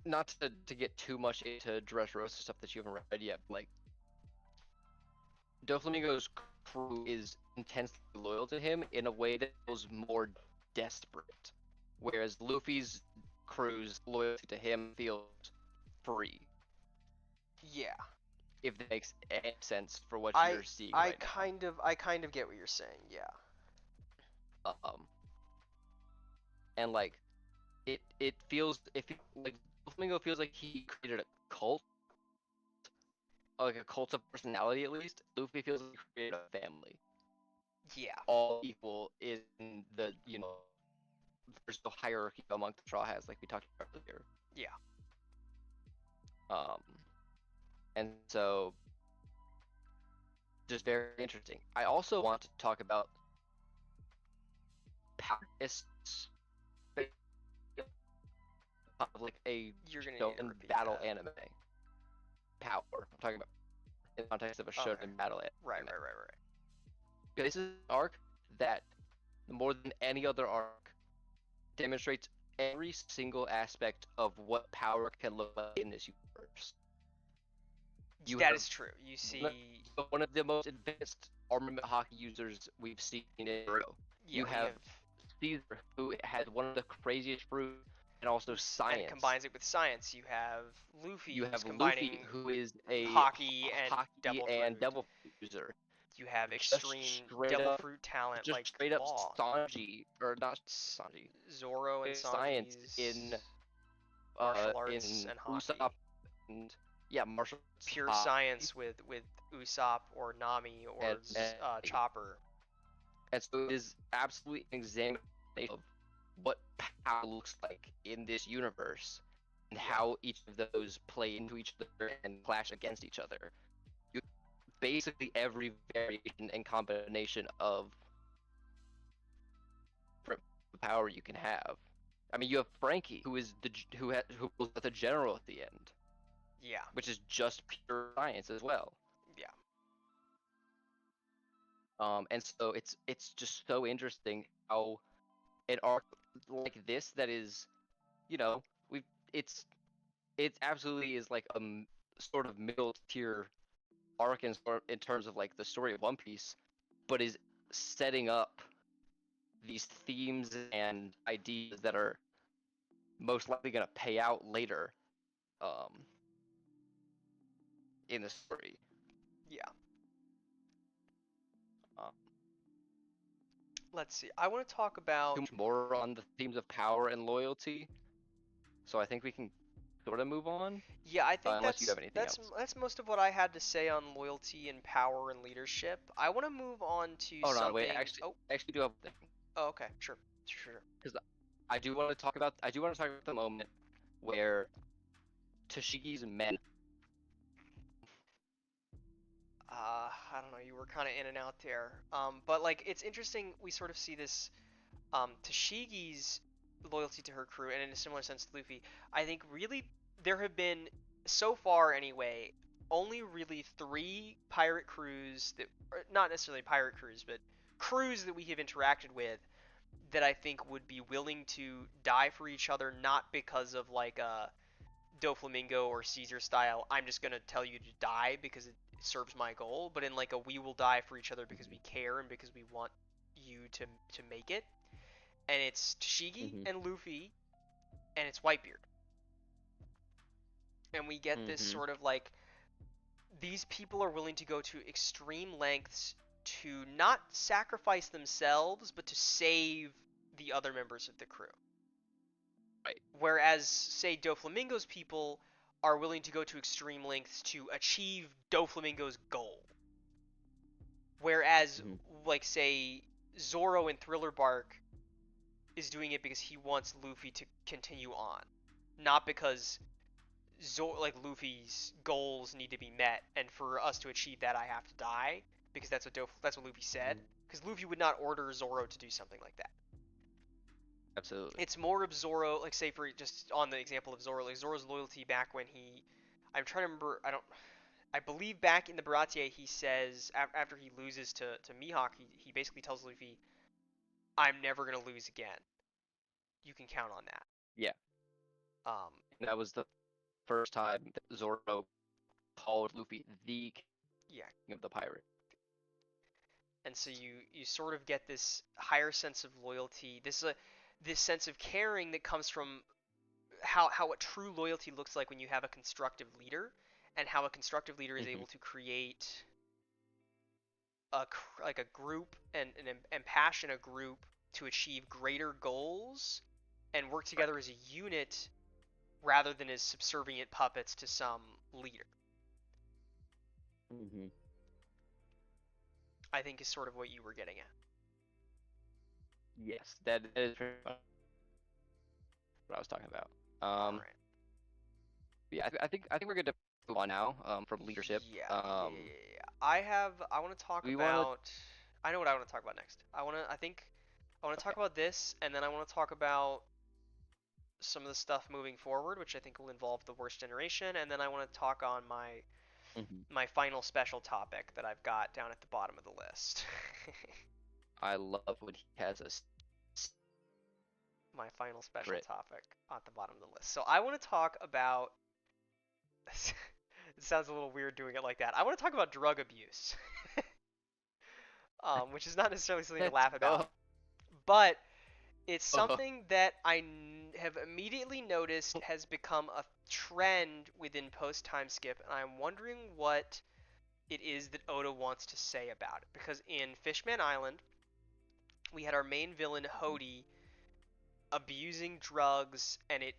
not to get too much into Dressrosa stuff that you haven't read yet, but, like Doflamingo's crew is intensely loyal to him in a way that feels more desperate, whereas Luffy's crew's loyalty to him feels free. Yeah, If that makes any sense for what I you're seeing I right now. kind of get what you're saying. Yeah, Um, and like it feels like Flamingo feels like he created a cult, like a cult of personality at least. Luffy feels like he created a family, yeah, all equal in the there's no hierarchy among the Straw Hats like we talked about earlier. yeah. Um, and so just very interesting. I also want to talk about powerless of like a You're gonna need to shonen repeat battle that. anime power. I'm talking about in the context of a Okay. shonen battle Right, anime. right, right, right. This is an arc that, more than any other arc, demonstrates every single aspect of what power can look like in this universe. You That have is true. You one see, one of the most advanced armament hockey users we've seen in a row. yeah, You we have have Caesar, who has one of the craziest fruit and also and science. combines it with science. You have Luffy, You who's have Luffy, combining who is a hockey and hockey devil and fruit. devil fruit user. You have Just extreme straight devil up, fruit talent just like straight up Law, Sanji, or not Sanji, Zoro and science Sanji's martial arts in and Usopp hockey. and yeah, martial arts, Pure hockey, science with Usopp or Nami or and Chopper. and so it is absolutely an examination of what power looks like in this universe and Yeah, how each of those play into each other and clash against each other. You basically every variation and combination of power you can have. I mean, you have Frankie, who is who was the general at the end, Yeah. which is just pure science as well. Yeah. And so it's just so interesting how an arc like this that is, you know, we it's it absolutely is like sort of middle tier arc in terms of like the story of One Piece, but is setting up these themes and ideas that are most likely going to pay out later um, in the story. Yeah. Uh, Let's see. I want to talk too about. much more on the themes of power and loyalty, so I think we can sort of move on, Yeah, I think unless you that's have anything that's else. that's most of what I had to say on loyalty and power and leadership. I want to move on to Oh no, wait, something. Oh, I actually do have a thing oh, okay, sure, sure, sure. because I do want to talk about the moment where Tashigi's men. I don't know. You were kind of in and out there. But like, it's interesting. We sort of see this Tashigi's loyalty to her crew, and in a similar sense to Luffy. I think really there have been so far anyway only really three pirate crews that, or not necessarily pirate crews, but crews that we have interacted with that I think would be willing to die for each other, not because of like a Doflamingo or Caesar style, I'm just gonna tell you to die because it serves my goal, but in like a we will die for each other because we care and because we want you to make it. And it's Tashigi Mm-hmm. and Luffy and it's Whitebeard. And we get this Mm-hmm. sort of like these people are willing to go to extreme lengths to not sacrifice themselves but to save the other members of the crew. Right. Whereas, say, Doflamingo's people are willing to go to extreme lengths to achieve Doflamingo's goal. Whereas, Mm-hmm. like, say, Zoro in Thriller Bark is doing it because he wants Luffy to continue on, not because like Luffy's goals need to be met, and for us to achieve that, I have to die because that's what Luffy said. Because Luffy would not order Zoro to do something like that. Absolutely. It's more of Zoro, like say for just on the example of Zoro, like Zoro's loyalty back when I'm trying to remember, I believe back in the Baratie he says after he loses to Mihawk, he basically tells Luffy, I'm never gonna lose again. You can count on that. Yeah. Um, And that was the first time that Zoro called Luffy the yeah, king of the pirate. and so you sort of get this higher sense of loyalty, this sense of caring that comes from how what true loyalty looks like when you have a constructive leader, and how a constructive leader is Mm-hmm. able to create a like a group and passion a group to achieve greater goals and work Right. together as a unit rather than as subservient puppets to some leader. Mm-hmm. I think is sort of what you were getting at. Yes, that is pretty much what I was talking about. All Um, right. yeah, I think we're good to move on now. From leadership. Yeah. I want to talk We want to. about. I know what I want to talk about next. I want to talk Okay. about this, and then I want to talk about some of the stuff moving forward, which I think will involve the worst generation, and then I want to talk on Mm-hmm. my final special topic that I've got down at the bottom of the list. I love when he has a My final special secret. topic at the bottom of the list. So I want to talk about. It sounds a little weird doing it like that. I want to talk about drug abuse, which is not necessarily something to Let's laugh about, go. but it's something that have immediately noticed has become a trend within post time skip, and I'm wondering what it is that Oda wants to say about it. Because in Fishman Island, we had our main villain Hody abusing drugs, and it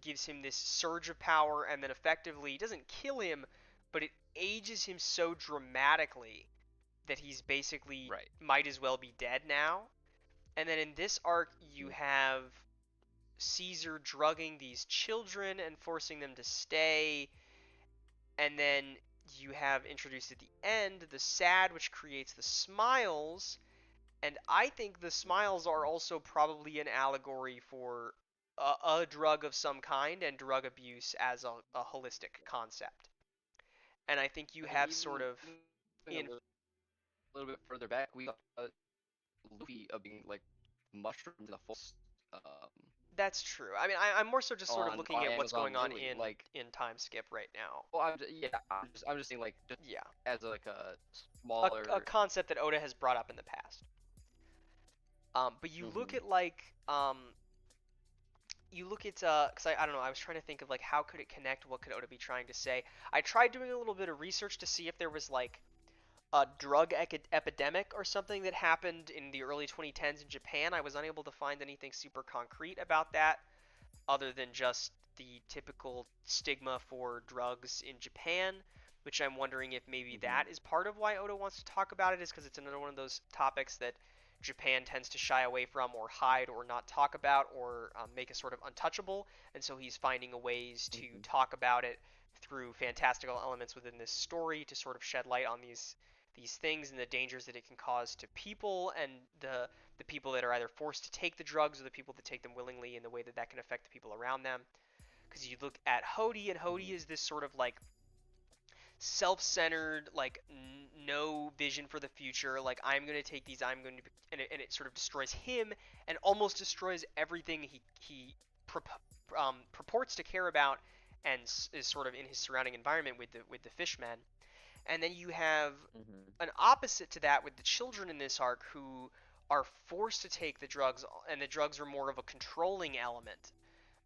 gives him this surge of power, and then effectively doesn't kill him, but it ages him so dramatically that he's basically Right. might as well be dead now. And then in this arc, you Mhm. have Caesar drugging these children and forcing them to stay. And then you have introduced at the end the sad, which creates the smiles. And I think the smiles are also probably an allegory for a drug of some kind and drug abuse as a holistic concept. And I think you I mean, have sort of going in little bit further back, we got Luffy being like mushroomed in the forest, that's true. I mean, I'm more so just sort of looking on at what's Amazon going on Lily. Like, in time skip right now. well, yeah, I'm just saying like just Yeah, as like a a smaller. concept that Oda has brought up in the past. But you look Hmm. at like you look at because I don't know, I was trying to think of like how could it connect, what could Oda be trying to say. I tried doing a little bit of research to see if there was like a drug epidemic or something that happened in the early 2010s in Japan. I was unable to find anything super concrete about that other than just the typical stigma for drugs in Japan, which I'm wondering if maybe Hmm. that is part of why Oda wants to talk about it, is because it's another one of those topics that Japan tends to shy away from or hide or not talk about or make a sort of untouchable, and so he's finding ways to Hmm. talk about it through fantastical elements within this story to sort of shed light on these things and the dangers that it can cause to people and the people that are either forced to take the drugs or the people that take them willingly and the way that that can affect the people around them. Because you look at Hody, and Hody Hmm. is this sort of like self-centered, like no vision for the future. Like I'm going to take these, I'm going to, and it sort of destroys him and almost destroys everything he purports to care about and is sort of in his surrounding environment with the fishmen. And then you have Hmm. an opposite to that with the children in this arc who are forced to take the drugs, and the drugs are more of a controlling element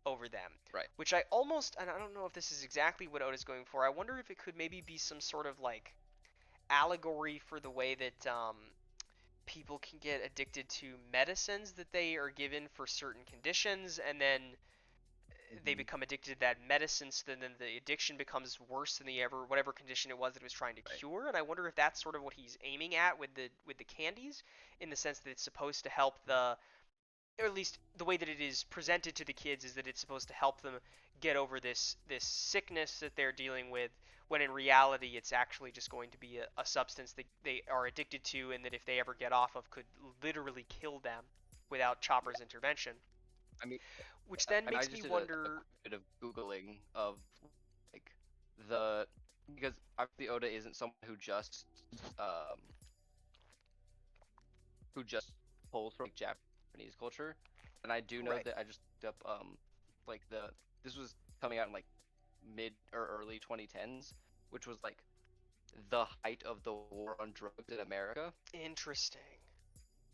over them. Right. Which I almost, and I don't know if this is exactly what Oda's going for. I wonder if it could maybe be some sort of like allegory for the way that people can get addicted to medicines that they are given for certain conditions, and then they Hmm. become addicted to that medicine, so then the addiction becomes worse than the ever whatever condition it was that it was trying to Right. cure. And I wonder if that's sort of what he's aiming at with the candies, in the sense that it's supposed to help the, or at least the way that it is presented to the kids is that it's supposed to help them get over this sickness that they're dealing with, when in reality it's actually just going to be a substance that they are addicted to, and that if they ever get off of could literally kill them without Yeah. Chopper's intervention. I mean, Which then I mean, I makes me just did a wonder. quick bit of googling of like the because obviously Oda isn't someone um who just pulls from like, Japanese culture, and I do know Right. that I just looked up like this was coming out in like mid or early 2010s, which was like the height of the war on drugs in America. Interesting.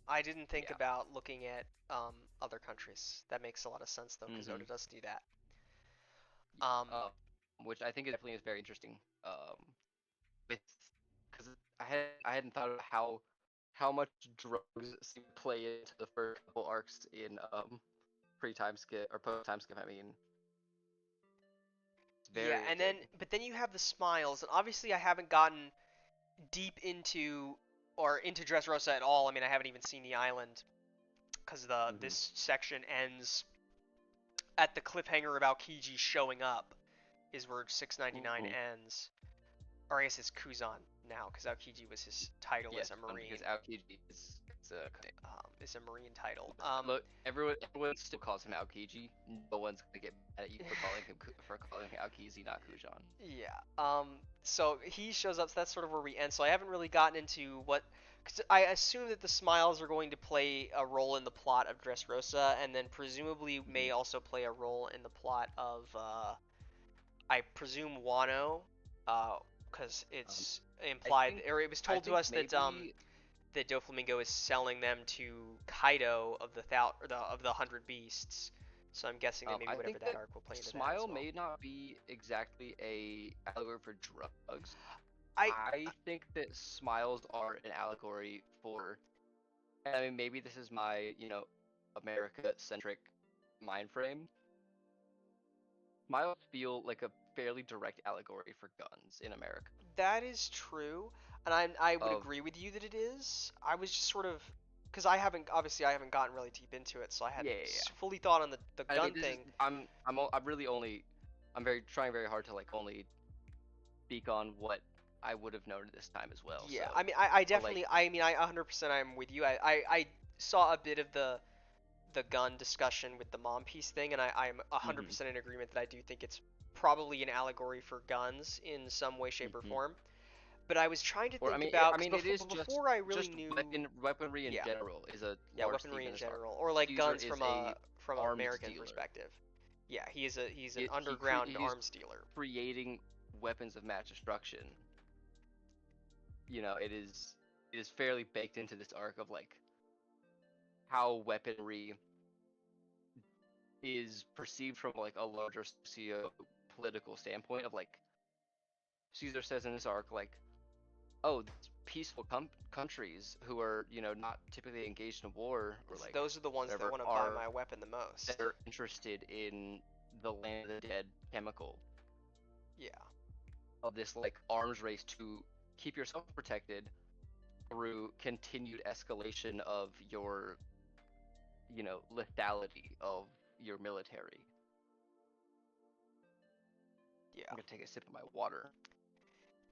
I didn't think Yeah. about looking at other countries. That makes a lot of sense though, because Mm-hmm. Oda does do that. Yeah. Um, Which I think is definitely is very interesting. With because I hadn't thought about how much drugs seem to play into the first couple arcs in pre time skip or post time skip. I mean, it's yeah, very and then interesting. but then you have the smiles, and obviously I haven't gotten deep into or into Dressrosa at all. I mean, I haven't even seen the island because the Hmm. this section ends at the cliffhanger about Kiji showing up, is where 699 Hmm. ends. Or I guess it's Kuzan now, because Aokiji was his title as Yes, a marine. because Aokiji is a Is a marine title. look. Everyone still calls him Aokiji. No one's gonna get mad at you for calling him Aokiji, not Kujan. Yeah. So he shows up. So that's sort of where we end. So I haven't really gotten into what, because I assume that the smiles are going to play a role in the plot of Dressrosa, and then presumably may Hmm. also play a role in the plot of, I presume Wano, because Um, it's I implied, think or it was I told to think us maybe that Doflamingo is selling them to Kaido of the or of the 100 Beasts. So I'm guessing that maybe I whatever think that that arc will play into that as Smile well. may not be exactly a allegory for drugs. I I think that smiles are an allegory for, and I mean, maybe this is my, America-centric mind frame. Smiles feel like a fairly direct allegory for guns in America. That is true, and I would Of agree with you that it is. I was just sort of, because I haven't gotten really deep into it, so I yeah, hadn't yeah, yeah. fully thought on the I mean, gun this is thing. I'm really only I'm very trying very hard to like only speak on what I would have known this time as well. Yeah, So, I mean, I but like, definitely, I mean, I 100% I'm with you. I saw a bit of the gun discussion with the mom piece thing, and I'm hmm 100% in agreement that I do think it's probably an allegory for guns in some way, shape, or hmm form. But I was trying to or think about, I because mean, it is before I really just knew, weaponry in yeah, general is a yeah, large weaponry theme in in this arc. general, or like Caesar guns is from a from an arms American dealer. perspective. Yeah, he's an underground He's arms dealer. creating weapons of mass destruction. You know, it is fairly baked into this arc of like how weaponry is perceived from like a larger socio-political standpoint of like Caesar says in this arc like, oh, these peaceful countries who are, you know, not typically engaged in war or like Those are the ones that whatever want to buy are my weapon the most. they're interested in the land of the dead chemical Yeah, of this like arms race to keep yourself protected through continued escalation of your, you know, lethality of your military. yeah. I'm gonna take a sip of my water.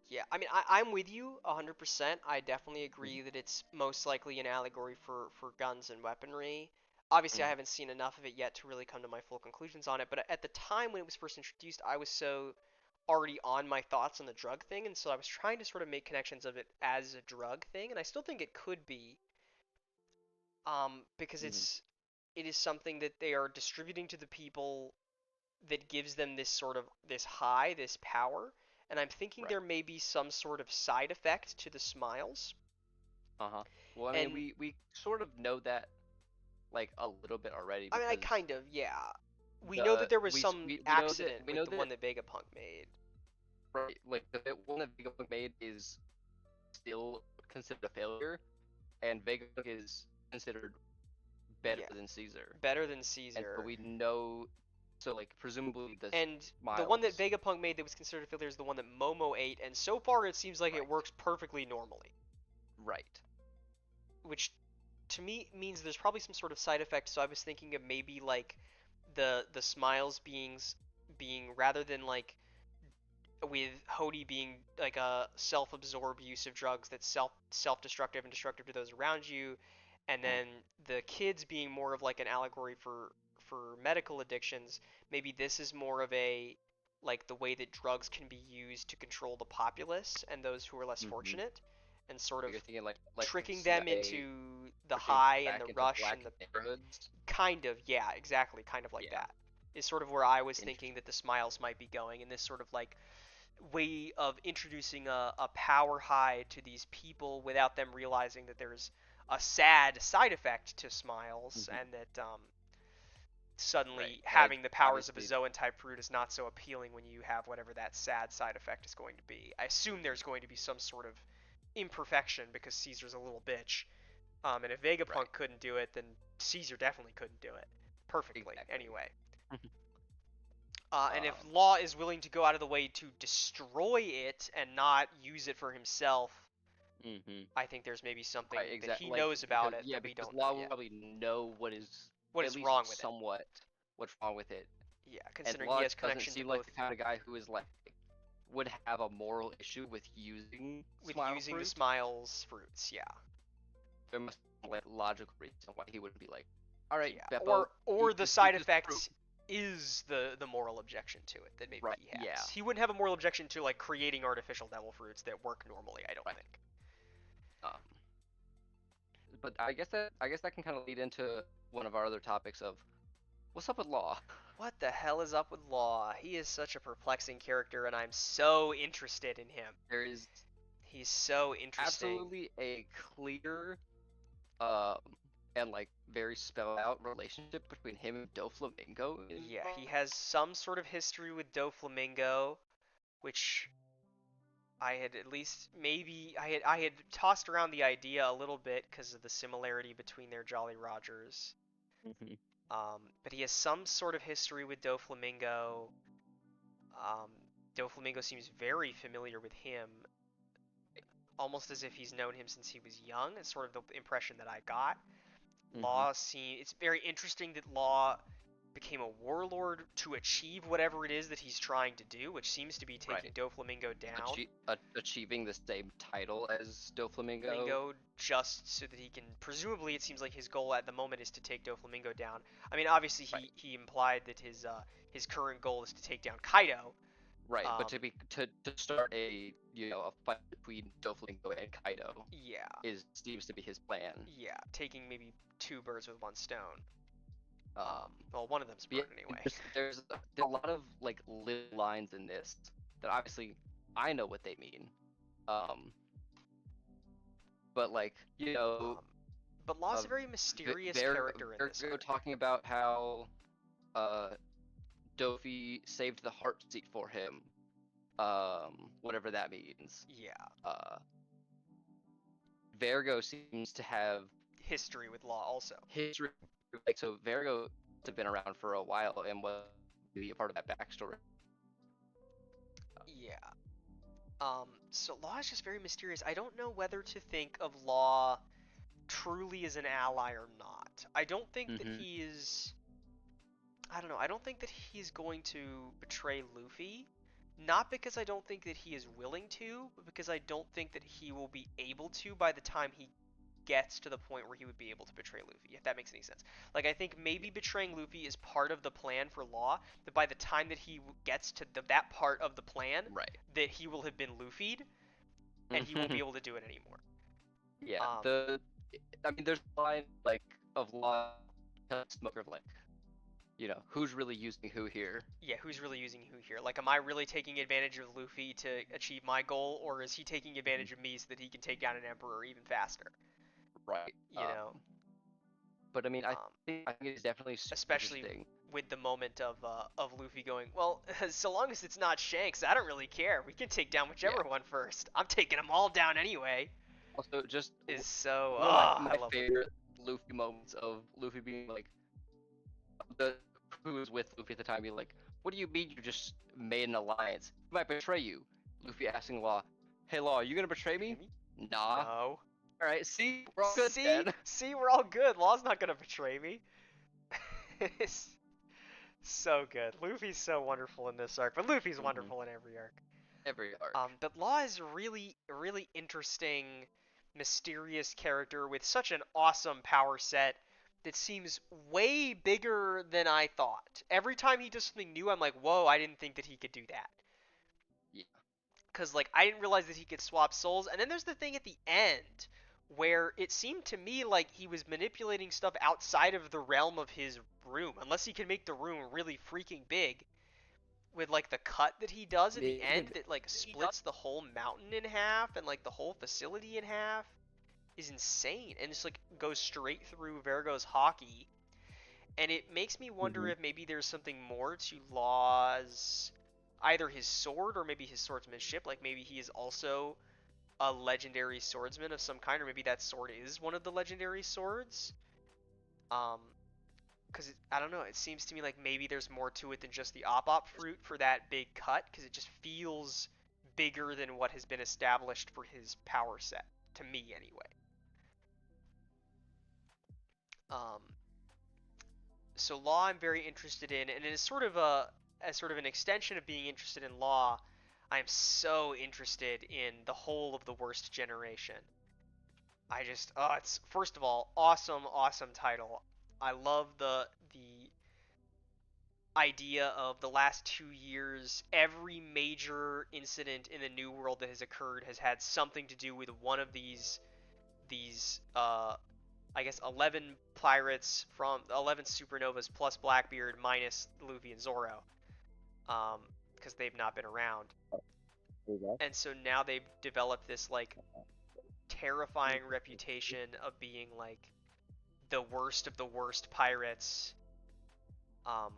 Yeah, I mean, I'm with you 100%. I definitely Mhm, agree that it's most likely an allegory for guns and weaponry. Obviously, I mhm, haven't seen enough of it yet to really come to my full conclusions on it, but at the time when it was first introduced, I was so already on my thoughts on the drug thing, and so I was trying to sort of make connections of it as a drug thing, and I still think it could be, because mhm, it is something that they are distributing to the people that gives them this sort of this high, this power, and I'm thinking right. there may be some sort of side effect to the smiles. Uh-huh. Well, I mean, And we sort of know that like a little bit already I mean, I because kind of, yeah. We know that there was some we know that accident with the one that that Vegapunk made. right like one that Vegapunk made is still considered a failure, and Vegapunk is considered better Yeah, than Caesar, better than and so Caesar. we know, so like presumably the And the one that Miles, Vegapunk made that was considered a failure is the one that Momo ate, and so far it seems like it right, works perfectly normally, right, which to me means there's probably some sort of side effect. So I was thinking of maybe like the smiles being rather than like with Hody being like a self-absorbed use of drugs that's self-destructive and destructive to those around you, and mm, then the kids being more of like an allegory for medical addictions. Maybe this is more of a like the way that drugs can be used to control the populace and those who are less mm-hmm. fortunate, and sort of You're thinking like the tricking them CIA into the pushing high and back the into rush and black the neighborhoods. kind of, yeah, exactly, kind of like Yeah, that is sort of where I was thinking interesting. that the smiles might be going, and this sort of like way of introducing a power high to these people without them realizing that there's a sad side effect to smiles, Hmm. and that Right, suddenly and like having the powers of a obviously, Zoan type fruit is not so appealing when you have whatever that sad side effect is going to be. I assume there's going to be some sort of imperfection because Caesar's a little bitch. And if right, Vegapunk couldn't do it, then Caesar definitely couldn't do it perfectly exactly. anyway. And if um, Law is willing to go out of the way to destroy it and not use it for himself, hmm I think there's maybe something right, that exactly. he Like knows about because it yeah, that we because don't know Law will yet. probably know what is What at is least wrong with it? somewhat what's wrong with it, Yeah, and considering he Law has doesn't connection to seem like both the kind of guy who is like would have a moral issue with using with Smile using the Fruit. Smiles fruits. Yeah, There must be like logical reason why he wouldn't be like, all right, yeah. Beppo, Or the eat side this fruit. effect is the moral objection to it that maybe Right. he Yeah. has. He wouldn't have a moral objection to like creating artificial devil fruits that work normally. I don't Right. think. Um, but I guess that can kind of lead into one of our other topics of what's up with Law. What the hell is up with Law? He is such a perplexing character, and I'm so interested in him. There is He's so interesting. absolutely a clear um and like very spelled out relationship between him and Doflamingo in this Yeah, he arc. has some sort of history with Doflamingo, which I had at least maybe I had tossed around the idea a little bit because of the similarity between their Jolly Rogers. Hmm. But he has some sort of history with Doflamingo. Um, Doflamingo seems very familiar with him, almost as if he's known him since he was young. It's sort of the impression that I got. Hmm. Law seem it's very interesting that Law became a warlord to achieve whatever it is that he's trying to do, which seems to be taking Right. Doflamingo down. Achieving the same title as Doflamingo. Flamingo just so that he can, presumably it seems like his goal at the moment is to take Doflamingo down. I mean, obviously Right. he implied that his current goal is to take down Kaido. Right, but Um, to start a a fight between Doflamingo and Kaido yeah, is seems to be his plan. yeah, taking maybe two birds with one stone. Um, Well, one of them's but yeah, burned anyway. there's a lot of like little lines in this that obviously I know what they mean. Um, but like Um, but Law's uh, a very mysterious character in this Vergo arc. talking about how uh Dofi saved the heart seat for him. Whatever that means. Yeah, Uh, Vergo seems to have history with Law also. history. Like so, Vergo have been around for a while and was be a part of that backstory. Yeah. So Law is just very mysterious. I don't know whether to think of Law truly as an ally or not. I don't think that Mm-hmm. he is. I don't know. I don't think that he's going to betray Luffy. Not because I don't think that he is willing to, but because I don't think that he will be able to by the time he gets to the point where he would be able to betray Luffy, if that makes any sense. Like, I think maybe betraying Luffy is part of the plan for Law, that by the time that he gets to that part of the plan, Right. that he will have been Luffy'd, and he won't be able to do it anymore. Yeah. Um, I mean, there's a line like of law smoker of like, who's really using who here? yeah, who's really using who here? Like, am I really taking advantage of Luffy to achieve my goal, or is he taking Mhm. advantage of me so that he can take down an Emperor even faster? Right. You know, But I mean, um, I think it's definitely super especially interesting. with the moment of Luffy going, well, so long as it's not Shanks, I don't really care. We can take down Yeah. whichever one first. I'm taking them all down anyway. Also, just Is so, one of my I my love Luffy. favorite Luffy moments of Luffy being like the who was with Luffy at the time being like, "What do you mean you just made an alliance? I might betray you." Luffy asking Law, "Hey Law, you gonna betray me?" Nah. No. All right. See, we're all good See, then. see, we're all good. Law's not gonna betray me. It's so good. Luffy's so wonderful in this arc, but Luffy's Hmm. wonderful in every arc. Every arc. But Law is a really interesting, mysterious character with such an awesome power set that seems way bigger than I thought. Every time he does something new, I'm like, whoa, I didn't think that he could do that. Yeah. Because, like, I didn't realize that he could swap souls. And then there's the thing at the end where it seemed to me like he was manipulating stuff outside of the realm of his room, unless he can make the room really freaking big with like the cut that he does at the Maybe, end that like maybe not. splits the whole mountain in half and like the whole facility in half is insane and just like goes straight through Vergo's hockey. And it makes me wonder Hmm. if maybe there's something more to Law's either his sword or maybe his swordsmanship. Like maybe he is also a legendary swordsman of some kind, or maybe that sword is one of the legendary swords. Um, because I don't know, it seems to me like maybe there's more to it than just the op fruit for that big cut, because it just feels bigger than what has been established for his power set to me anyway. Um, so Law I'm very interested in, and it is sort of a as sort of an extension of being interested in Law. I am so interested in the whole of the worst generation. I just it's first of all awesome title. I love the idea of the last 2 years, every major incident in the New World that has occurred has had something to do with one of these I guess 11 pirates from 11 supernovas plus Blackbeard minus Luffy and Zoro, because they've not been around, and so now they've developed this like terrifying reputation of being like the worst of the worst pirates. Um,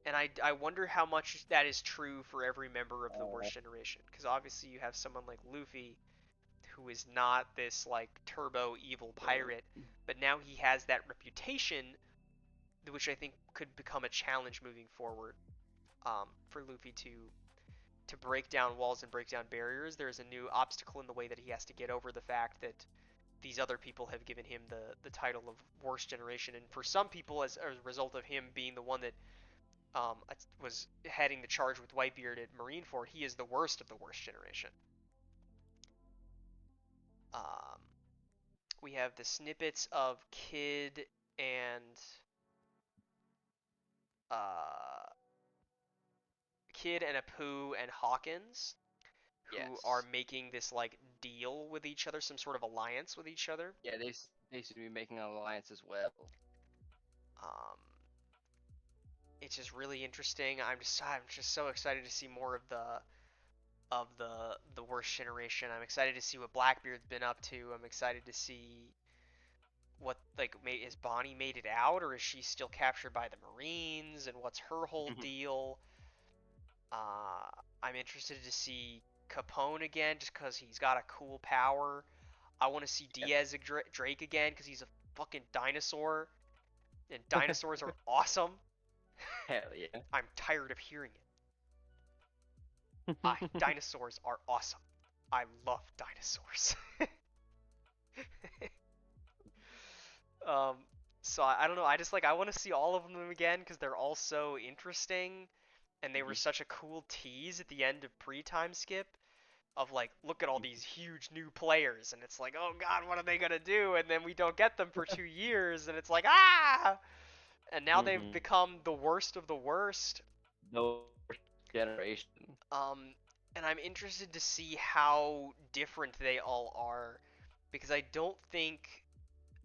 and I wonder how much that is true for every member of the worst generation, because obviously you have someone like Luffy who is not this like turbo evil pirate, but now he has that reputation, which I think could become a challenge moving forward, for Luffy to break down walls and break down barriers. There's a new obstacle in the way that he has to get over the fact that these other people have given him the title of worst generation, and for some people, as a result of him being the one that was heading the charge with Whitebeard at Marineford, he is the worst of the worst generation. Um, we have the snippets of and uh, Kid and Apu and Hawkins, who are Yes. making this like deal with each other, some sort of alliance with each other. Yeah, they seem to be making an alliance as well. Um, it's just really interesting. I'm just so excited to see more of the worst generation. I'm excited to see what Blackbeard's been up to. I'm excited to see what like is Bonnie made it out, or is she still captured by the Marines, and what's her whole deal. Uh, I'm interested to see Capone again, just because he's got a cool power. I want to see Yes. Diaz Drake again because he's a fucking dinosaur, and dinosaurs are awesome. Hell yeah. I'm tired of hearing it. Mhm. Dinosaurs are awesome. I love dinosaurs. um, so I don't know. I just like I want to see all of them again because they're all so interesting, and they were such a cool tease at the end of pre-time skip of like, look at all these huge new players, and it's like, oh god, what are they gonna do? And then we don't get them for 2 years, and it's like, ah! And now they've Mhm. become the worst of the worst. No generation. Um, and I'm interested to see how different they all are, because I don't think,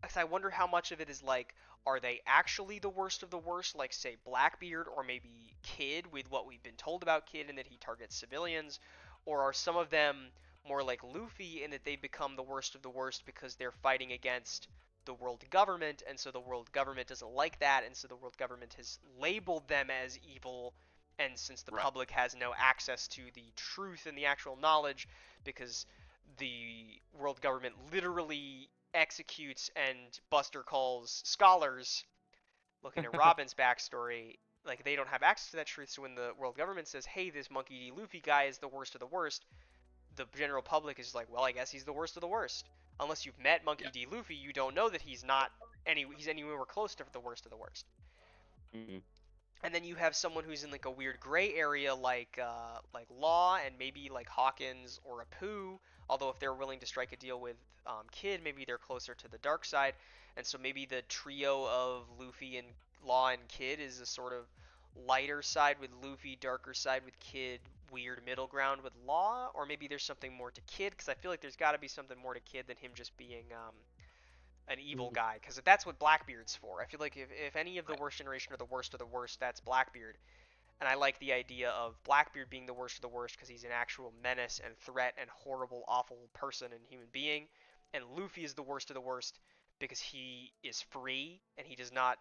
because I wonder how much of it is like, are they actually the worst of the worst, like say Blackbeard or maybe Kid, with what we've been told about Kid and that he targets civilians, or are some of them more like Luffy in that they become the worst of the worst because they're fighting against the world government, and so the world government doesn't like that, and so the world government has labeled them as evil, and since the Right. public has no access to the truth and the actual knowledge, because the world government literally executes and Buster calls scholars, looking at Robin's backstory, like they don't have access to that truth. So when the world government says, "Hey, this Monkey D. Luffy guy is the worst of the worst," the general public is like, "Well, I guess he's the worst of the worst." Unless you've met Monkey Yeah. D. Luffy, you don't know that he's anywhere close to the worst of the worst. Mhm. And then you have someone who's in like a weird gray area like Law and maybe like Hawkins or Apu. Although if they're willing to strike a deal with Kid, maybe they're closer to the dark side. And so maybe the trio of Luffy and Law and Kid is a sort of lighter side with Luffy, darker side with Kid, weird middle ground with Law. Or maybe there's something more to Kid, because I feel like there's got to be something more to Kid than him just being an evil Mhm. guy, because that's what Blackbeard's for. I feel like if any of the Right. worst generation are the worst of the worst, that's Blackbeard. And I like the idea of Blackbeard being the worst of the worst because he's an actual menace and threat and horrible, awful person and human being. And Luffy is the worst of the worst because he is free and he does not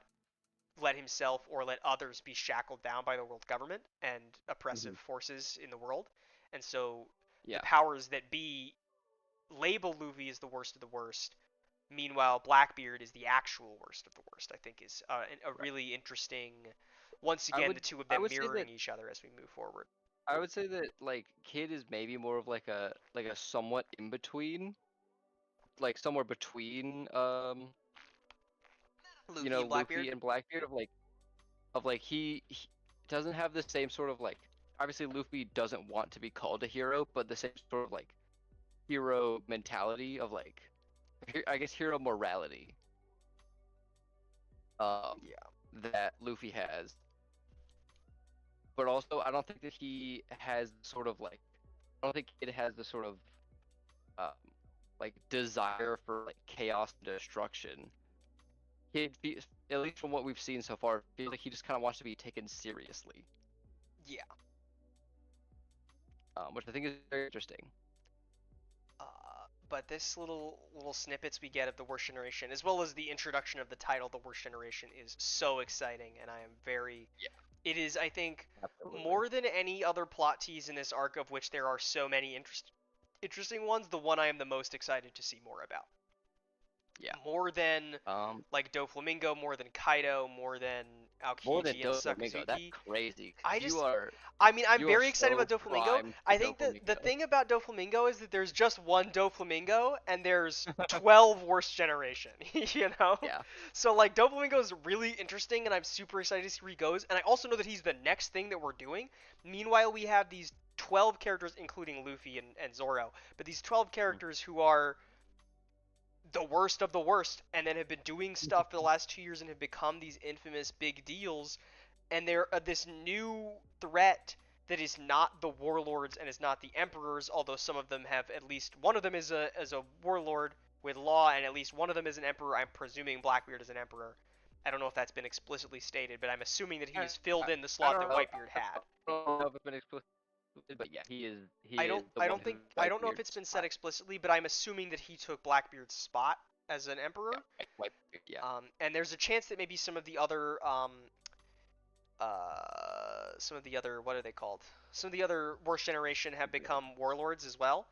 let himself or let others be shackled down by the world government and oppressive Mhm. forces in the world. And so the Yeah. powers that be label Luffy as the worst of the worst. Meanwhile, Blackbeard is the actual worst of the worst. I think is a Right. really interesting. Once I again, would the two of I them would say that mirroring each other as we move forward. like Kid is maybe more of like a somewhat in between, like somewhere between Luffy and Blackbeard. Luffy and Blackbeard of like he doesn't have the same sort of like obviously Luffy doesn't want to be called a hero, but the same sort of like hero mentality of like I guess hero morality um Yeah. that Luffy has. But also I don't think that he has sort of like I don't think it has the sort of um, like desire for like chaos and destruction. At least from what we've seen so far, feels like he just kind of wants to be taken seriously, Yeah. which I think is very interesting. But this little snippets we get of the worst generation, as well as the introduction of the title, the worst generation, is so exciting, and I am very. Yeah, It is, I think, absolutely. more than any other plot tease in this arc, of which there are so many interesting ones. The one I am the most excited to see more about. Yeah. More than Um. like Doflamingo, more than Kaido, more than More than Aokiji and Doflamingo. That's Sakazuki. crazy I because just you I mean, I'm are very excited about so Doflamingo. primed I for think the Doflamingo. thing about Doflamingo is that there's just one Doflamingo and there's 12 worst generation, you know? Yeah. So like Doflamingo is really interesting and I'm super excited to see where he goes. And I also know that he's the next thing that we're doing. Meanwhile, we have these 12 characters including Luffy and Zoro, but these 12 Mhm. characters who are the worst of the worst and then have been doing stuff for the last 2 years and have become these infamous big deals, and they're this new threat that is not the warlords and is not the emperors, although some of them have, at least one of them is a warlord with law and at least one of them is an emperor. I'm presuming Blackbeard is an emperor. I don't know if that's been explicitly stated, but I'm assuming that he I, has filled I, in the I slot don't that know. Whitebeard had. I don't know if it's been explicit, but yeah, he is. He I is don't the I one don't who think I don't know if Whitebeard it's been said spot. explicitly, but I'm assuming that he took Blackbeard's spot as an Yeah, emperor. Whitebeard. Yeah. And there's a chance that maybe some of the other some of the other, what are they called? Some of the other worst generation have become warlords as well.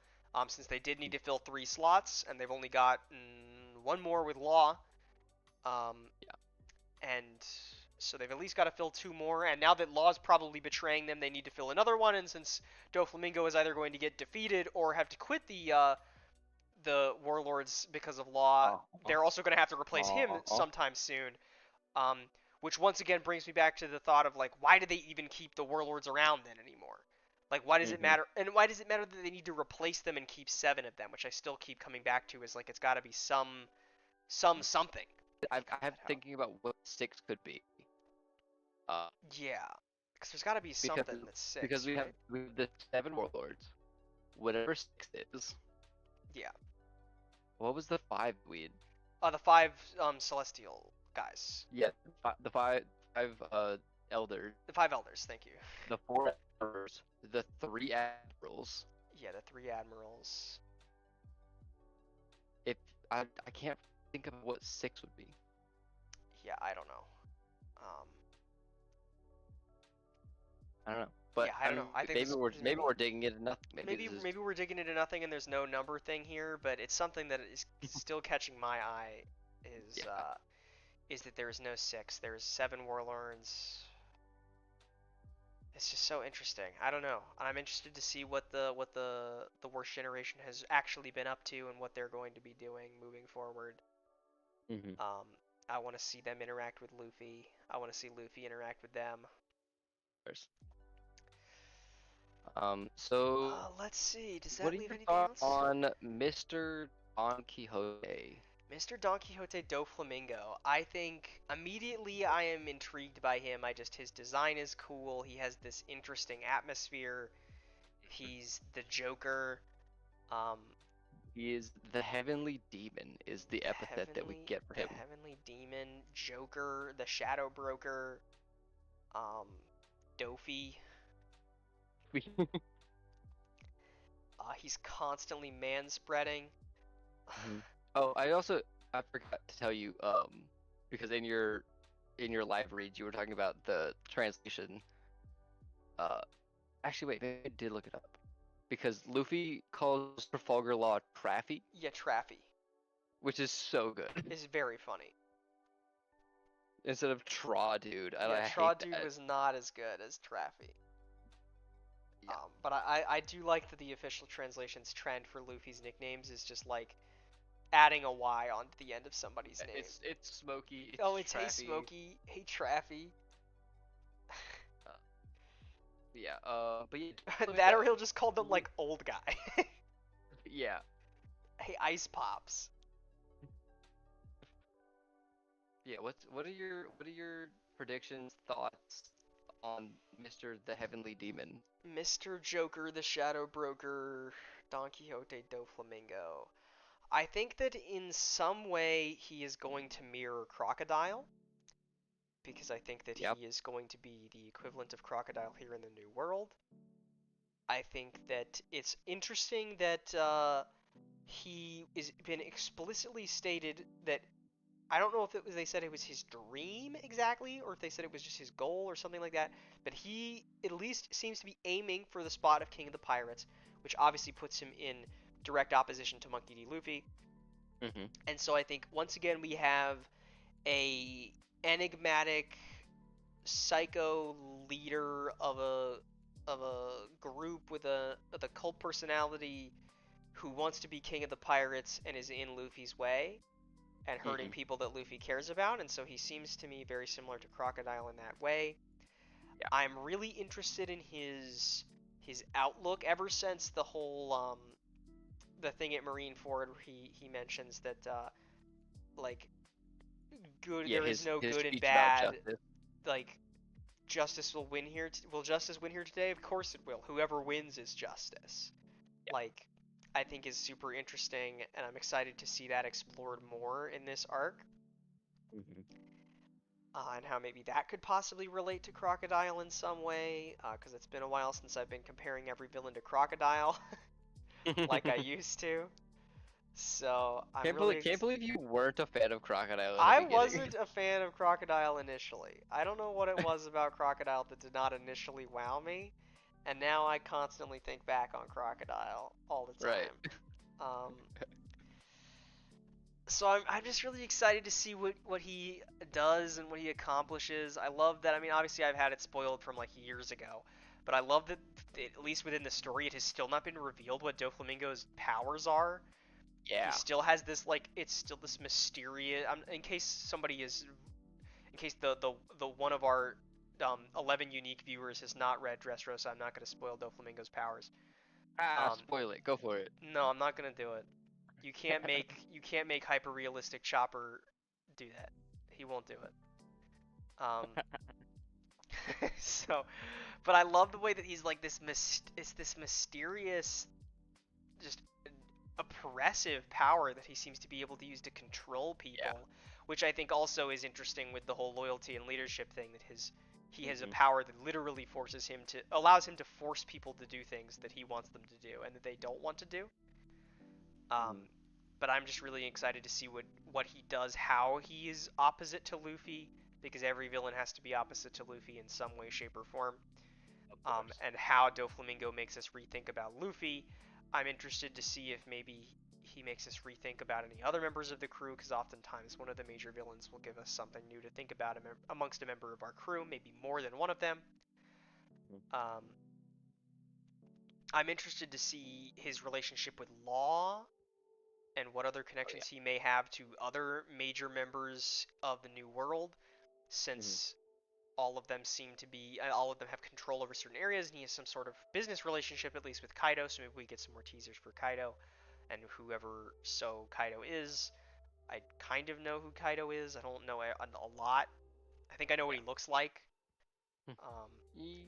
Since they did need to fill 3 slots, and they've only got one more with law. Um, Yeah. and so they've at least got to fill 2 more. And now that law's probably betraying them, they need to fill another one. And since Doflamingo is either going to get defeated or have to quit the warlords because of law, Uh, uh, they're also going to have to replace him uh, sometime soon. Um, which once again brings me back to the thought of like, why do they even keep the warlords around then anymore? Like, why does it mm-hmm. matter? And why does it matter that they need to replace them and keep 7 of them? Which I still keep coming back to is like, it's got to be something. I have thinking about what 6 could be. Uh, Yeah, because there's got to be because something that's because 6, right? we have the 7 warlords. Whatever 6 is. Yeah. What was the 5 we had? The 5 celestial guys, Yeah, the five elders, the 5 elders. Thank you. the 4 emperors, the 3 admirals. Yeah, the 3 admirals. If I can't think of what 6 would be. Yeah, I don't know. I don't know. But Yeah, I don't know. I think this maybe we're digging into nothing. Maybe maybe this is maybe we're digging into nothing and there's no number thing here, but it's something that is still catching my eye. Is yeah. is that there is no 6? There's 7 warlords. It's just so interesting. I don't know. I'm interested to see what the worst generation has actually been up to and what they're going to be doing moving forward. Mm-hmm. Um, I want to see them interact with Luffy. I want to see Luffy interact with them. So Let's see. Does what that are leave your anything thoughts else? on Mr. Don Quixote? Mr. Don Quixote do Flamingo. I think immediately I am intrigued by him. His design is cool. He has this interesting atmosphere. He's the Joker. Um, He is the heavenly demon is the epithet that we get for the him. heavenly demon, Joker, the Shadow Broker, um, Dofi. He's constantly man-spreading. Mhm. Oh, I forgot to tell you because in your live read you were talking about the translation. Uh actually wait, maybe I did look it up. Because Luffy calls Trafalgar Law Traffy, Yeah, Traffy which is so good. is very funny. Instead of Traw dude. Yeah, I hate Traw Dude that. was not as good as Traffy. Yeah. But I do like that the official translation's trend for Luffy's nicknames is just like adding a Y onto the end of somebody's name. It's Smoky, Oh, it's it's Hey Traffy. Smokey, Hey Traffy. Uh, yeah, but yeah, That or he'll just call them like old guy. yeah. Hey Ice Pops. Yeah, what are your predictions, thoughts on Mr. the Heavenly Demon? Mr. Joker, the Shadow Broker, Don Quixote do Flamingo. I think that in some way he is going to mirror Crocodile, because I think that Yep. he is going to be the equivalent of Crocodile here in the New World. I think that it's interesting that he is been explicitly stated that I don't know if they said it was his dream exactly, or if they said it was just his goal or something like that. But he at least seems to be aiming for the spot of King of the Pirates, which obviously puts him in direct opposition to Monkey D. Luffy. Mm-hmm. And so I think once again we have a enigmatic psycho leader of a group with a cult personality who wants to be king of the pirates and is in Luffy's way and hurting Hmm. people that Luffy cares about, and so he seems to me very similar to Crocodile in that way. Yeah. I'm really interested in his outlook ever since the whole the thing at Marineford where he mentions that like good Yeah, there is no his good and speech about bad, justice. like justice will win here. Will justice win here today? Of course it will. Whoever wins is justice. Yeah. Like, I think is super interesting, and I'm excited to see that explored more in this arc, Hmm. and how maybe that could possibly relate to Crocodile in some way, because it's been a while since I've been comparing every villain to Crocodile like I used to. So I'm really Can't believe you weren't a fan of Crocodile in the I beginning. wasn't a fan of Crocodile initially. I don't know what it was about Crocodile that did not initially wow me, and now I constantly think back on Crocodile all the Right. time. Um, so I'm just really excited to see what he does and what he accomplishes. I love that. I mean, obviously I've had it spoiled from like years ago, but I love that at least within the story it has still not been revealed what Doflamingo's powers are. He Yeah. still has this like it's still this mysterious. In case somebody is in case the one of our 11 unique viewers has not read Dressrosa, I'm not going to spoil Doflamingo's powers. Ah, Um, spoil it. Go for it. no, I'm not going to do it. You can't make hyper realistic Chopper do that. He won't do it. Um, so, but I love the way that he's like it's this mysterious, just oppressive power that he seems to be able to use to control Yeah. people, which I think also is interesting with the whole loyalty and leadership thing that he has a Hmm. power that literally forces him to allows him to force people to do things that he wants them to do and that they don't want to do. Um, Hmm. but I'm just really excited to see what he does, how he is opposite to Luffy, because every villain has to be opposite to Luffy in some way, shape, or form. Of course. And how Doflamingo makes us rethink about Luffy. I'm interested to see if maybe he makes us rethink about any other members of the crew, because oftentimes one of the major villains will give us something new to think about amongst a member of our crew, maybe more than one of them. Mhm. Um, I'm interested to see his relationship with Law and what other Oh yeah. connections he may have to other major members of the New World, Hmm. since all of them have control over certain areas, and he has some sort of business relationship at least with Kaido. So maybe we get some more teasers for Kaido and whoever Kaido is. I kind of know who Kaido is. I don't know a lot. I think I know what Yeah. he looks like. Um, Yeah.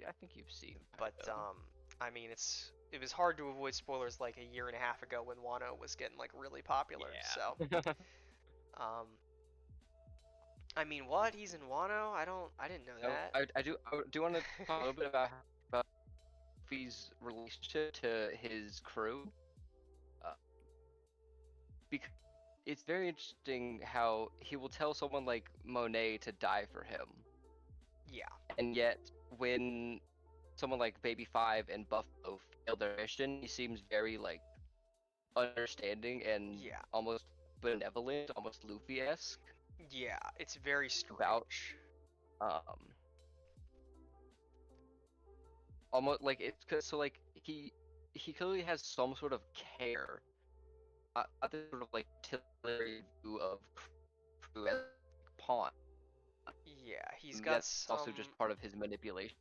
I think you've seen but Kaido. I mean, it was hard to avoid spoilers like a year and a half ago when Wano was getting like really popular. So, Yeah. um, I mean, what? He's in Wano? I didn't know So that. I do want to talk a little bit about Luffy's relationship to his crew, uh, because it's very interesting how he will tell someone like Monet to die for him, Yeah, and yet when someone like Baby Five and Buffalo fail their mission, he seems very like understanding and yeah, almost benevolent, almost Luffy-esque yeah. It's very about strange. um almost like it's cause so like he clearly has some sort of care, not this sort of like utilitarian view of crew as like pawn. Yeah, he's got That's also some. just part of his manipulation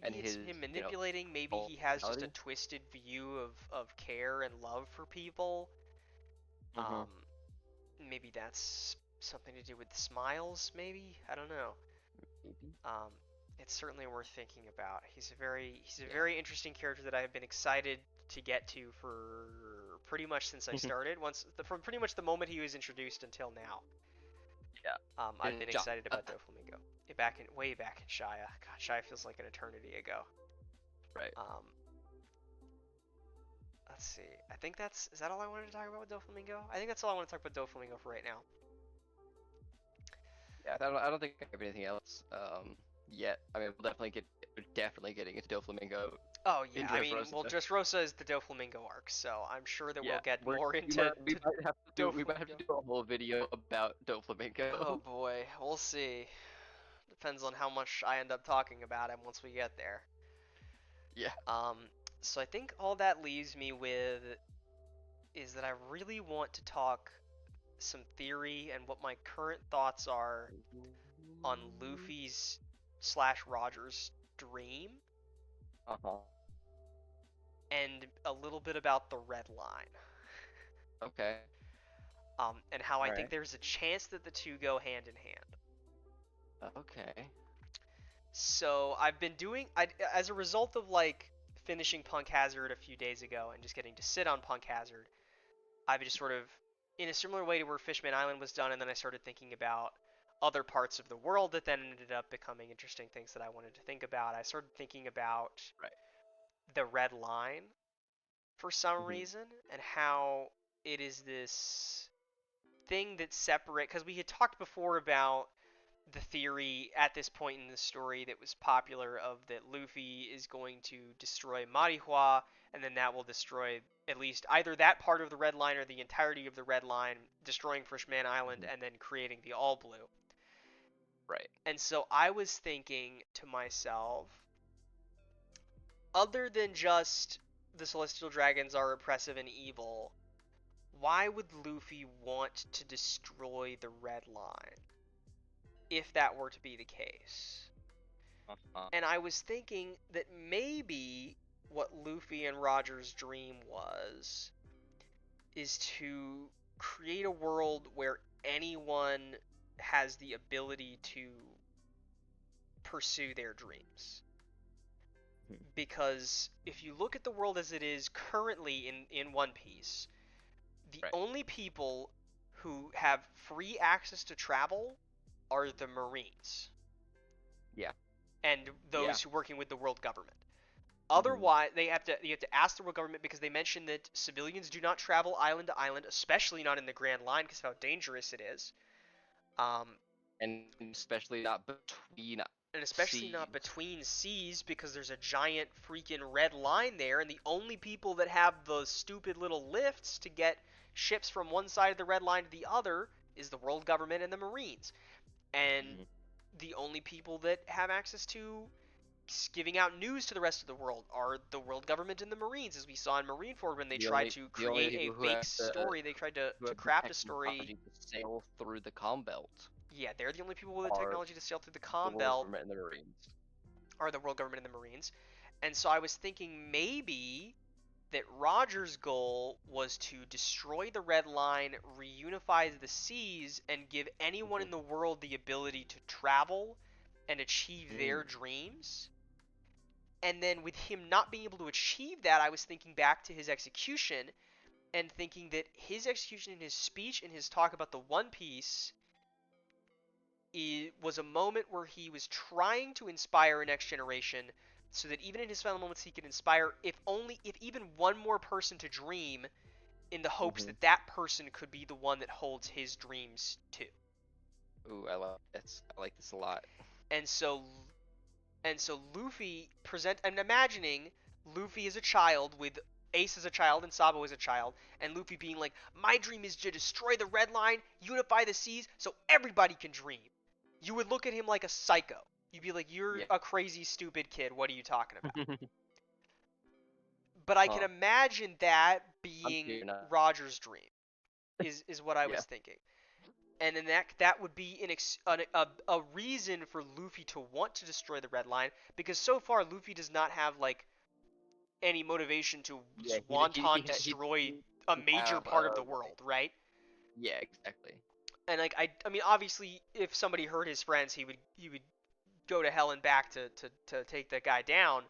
and Maybe it's his, him you know, manipulating. Maybe he has just a personality. twisted view of care and love for people. Mm-hmm. Um, maybe that's something to do with smiles. Maybe I don't know. Maybe. Um, it's certainly worth thinking about. He's a Yeah. very interesting character that I have been excited to get to for pretty much since I started. From pretty much the moment he was introduced until now. Yeah. I've been Job. excited about Doflamingo. Way back in Shia. God, Shia feels like an eternity ago. Right. Um, let's see. I think that's is that all I wanted to talk about with Doflamingo? I think that's all I want to talk about Doflamingo for right now. Yeah. I don't think I have anything else yet. I mean, we're definitely getting into Doflamingo Oh in yeah, I mean, Dressrosa. well, Dressrosa is the Doflamingo arc, so I'm sure that Yeah. we'll get We're more into we might have to Doflamingo. do a whole video about Oh Doflamingo. boy, we'll see. depends on how much I end up talking about him once we get there. Yeah. Um, so I think all that leaves me with is that I really want to talk some theory and what my current thoughts are on Luffy's slash Roger's dream, Uh-huh. and a little bit about the red line. Okay. And how I All think right. there's a chance that the two go hand in hand. Okay. So I've been doing, as a result of like finishing Punk Hazard a few days ago and just getting to sit on Punk Hazard, I've just sort of, in a similar way to where Fishman Island was done, and then I started thinking about other parts of the world that then ended up becoming interesting things that I wanted to think about. I started thinking about Right. the red line for some Mm-hmm. reason and how it is this thing that separate, because we had talked before about the theory at this point in the story that was popular of that Luffy is going to destroy Marihua, and then that will destroy at least either that part of the Red Line or the entirety of the Red Line, destroying Freshman Island Mm-hmm. and then creating the All Blue. Right. And so I was thinking to myself, other than just the Celestial Dragons are oppressive and evil, why would Luffy want to destroy the Red Line if that were to be the case? Uh-huh. And I was thinking that maybe what Luffy and Roger's dream was is to create a world where anyone has the ability to pursue their dreams. Mhm. Because if you look at the world as it is currently in One Piece, the Right. only people who have free access to travel are the Marines Yeah. and Yeah. those who are working with the world government. Mm-hmm. Otherwise, you have to ask the world government because they mention that civilians do not travel island to island, especially not in the Grand Line because of how dangerous it is, um, And especially not between and especially not seas. between seas because there's a giant freaking red line there, and the only people that have the stupid little lifts to get ships from one side of the red line to the other is the world government and the Marines, and Mm-hmm. the only people that have access to giving out news to the rest of the world are the world government and the Marines, as we saw in Marineford when they tried to The only create a people fake story. They tried who to have the craft a story. technology to sail through the calm belt Yeah, they're the only people with the are technology to sail through the the Calm world Belt, government and the Marines. are the world government and the Marines. And so I was thinking maybe that Roger's goal was to destroy the Red Line, reunify the seas, and give anyone Mm-hmm. in the world the ability to travel and achieve Mm. their dreams. And then with him not being able to achieve that, I was thinking back to his execution and thinking that his execution in his speech and his talk about the One Piece was a moment where he was trying to inspire a next generation so that even in his final moments he could inspire if even one more person to dream in the hopes Mm-hmm. that that person could be the one that holds his dreams too. Ooh, I like this a lot. And so Luffy present. I'm imagining Luffy as a child with Ace as a child and Sabo as a child, and Luffy being like, "My dream is to destroy the Red Line, unify the seas, so everybody can dream." You would look at him like a psycho. You'd be like, "You're Yeah. a crazy, stupid kid. What are you talking about?" But I can Huh. imagine that I'm being here now. Roger's dream. Is what I was Yeah. thinking. And then that would be a reason for Luffy to want to destroy the Red Line because so far Luffy does not have like any motivation to Yeah. just wanton He destroy a doesn't major have part of the like world, right? yeah, exactly. And like I mean obviously if somebody hurt his friends he would go to hell and back to take that guy down,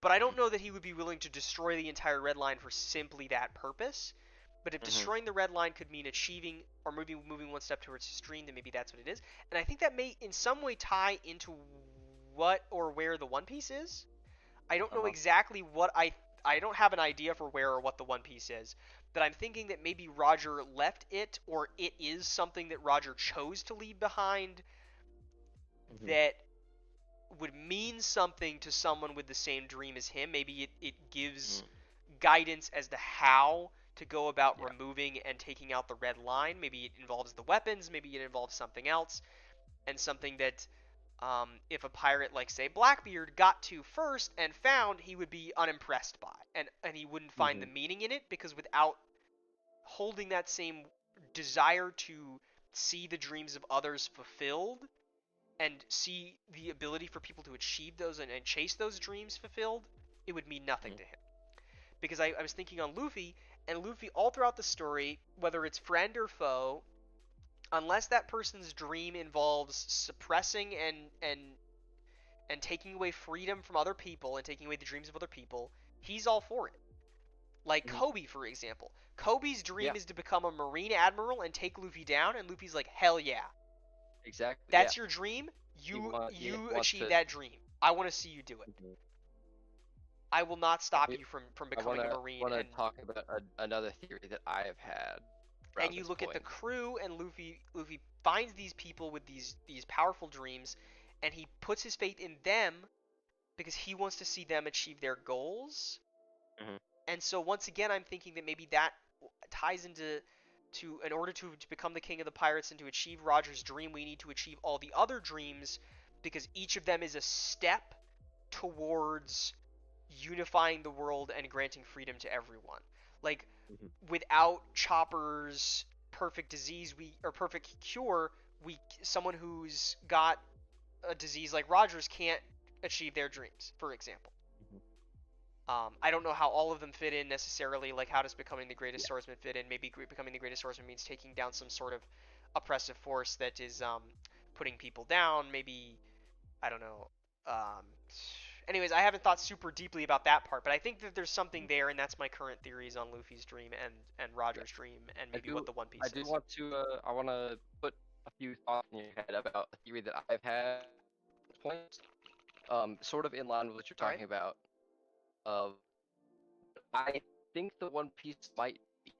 but I don't know that he would be willing to destroy the entire Red Line for simply that purpose. But if Mm-hmm. destroying the Red Line could mean achieving or moving one step towards his dream, then maybe that's what it is. And I think that may in some way tie into what or where the One Piece is. I don't know Uh-huh. exactly what I don't have an idea for where or what the One Piece is, but I'm thinking that maybe Roger left it or it is something that Roger chose to leave behind Mm-hmm. that would mean something to someone with the same dream as him. Maybe it gives Mm. guidance as to how to go about Yeah. removing and taking out the red line. Maybe it involves the weapons, maybe it involves something else, and something that if a pirate like say Blackbeard got to first and found, he would be unimpressed by, and he wouldn't find the Mhm. meaning in it because without holding that same desire to see the dreams of others fulfilled and see the ability for people to achieve those and chase those dreams fulfilled, it would mean nothing Mhm. to him. Because I was thinking on Luffy, and Luffy all throughout the story, whether it's friend or foe, unless that person's dream involves suppressing and taking away freedom from other people and taking away the dreams of other people, he's all for it. Like Mhm. Kobe, for example. Kobe's dream Yeah. is to become a Marine Admiral and take Luffy down, and Luffy's like, hell yeah. Exactly. Yeah. That's your dream? You Yeah, he you wants achieve to. that dream. I want to see you do it. Mhm. I will not stop you from I becoming a wanna Marine wanna talk about another theory that I have had and around you this look at the point. crew and Luffy finds these people with these powerful dreams and he puts his faith in them because he wants to see them achieve their goals. Mhm. And so once again I'm thinking that maybe that ties into to in order to become the king of the pirates and to achieve Roger's dream we need to achieve all the other dreams because each of them is a step towards unifying the world and granting freedom to everyone. Like Mhm. without Chopper's perfect disease we or perfect cure, we someone who's got a disease like Rogers can't achieve their dreams, for example. Mhm. I don't know how all of them fit in necessarily. Like, how does becoming the greatest Yeah. swordsman fit in? Maybe becoming the greatest swordsman means taking down some sort of oppressive force that is putting people down. Maybe I don't know. Um, anyways, I haven't thought super deeply about that part, but I think that there's something Mhm. there, and that's my current theories on Luffy's dream and Yeah. Roger's dream, and I maybe what do. the One I Piece do is. want to. I want to put a few thoughts in your head about a theory that I've had at this point. Sort of in line with what you're All right. talking about. Of I think the One Piece might be.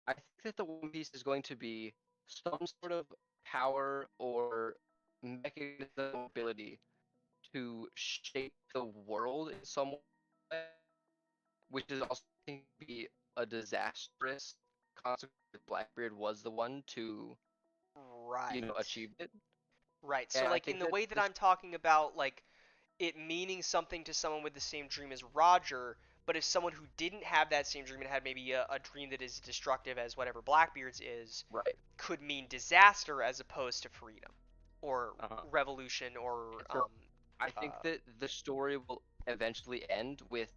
I think that the One Piece is going to be some sort of power or mechanism ability to shape the world in some way, which is also going to be a disastrous consequence if Blackbeard was the one to, Right. achieve it. Right. So And I like in think the that way that this, I'm talking about, like it meaning something to someone with the same dream as Roger, but if someone who didn't have that same dream and had maybe a dream that is destructive as whatever Blackbeard's is, right, could mean disaster as opposed to freedom or uh-huh. revolution or And so I think uh, that the story will eventually end with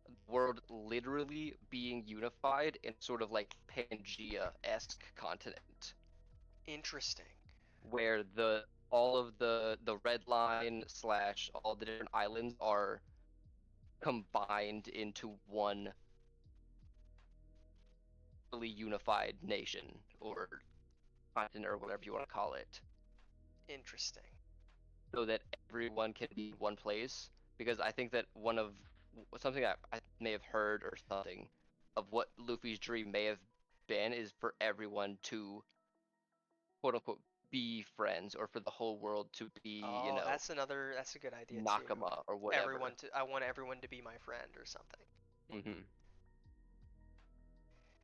the world literally being unified in sort of like Pangea-esque continent, interesting. where the all of the red line slash all the different islands are combined into one fully unified nation or continent or whatever you want to call it, Interesting. so that everyone can be in one place. Because I think that one of something I may have heard or something of what Luffy's dream may have been is for everyone to quote unquote be friends, or for the whole world to be, Oh, that's a good idea too. Nakama or Everyone whatever. to I want everyone to be my friend or something. hmm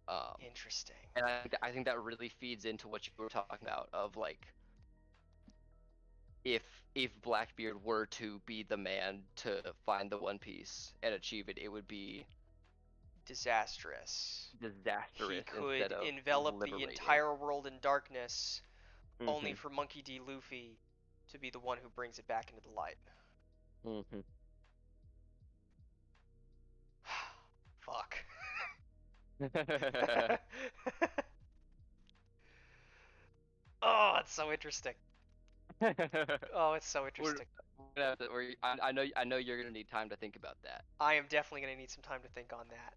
Um, Interesting. and I think that really feeds into what you were talking about of like if if Blackbeard were to be the man to find the One Piece and achieve it, it would be Disastrous. He disastrous instead could of envelop the liberating. entire world in darkness, only hmm for Monkey D. Luffy to be the one who brings it back into the light. hmm Fuck. Oh, it's so interesting. Oh, it's so we're, interesting. we're gonna have to, I know you're gonna need time to think about that. I am definitely gonna need some time to think on that,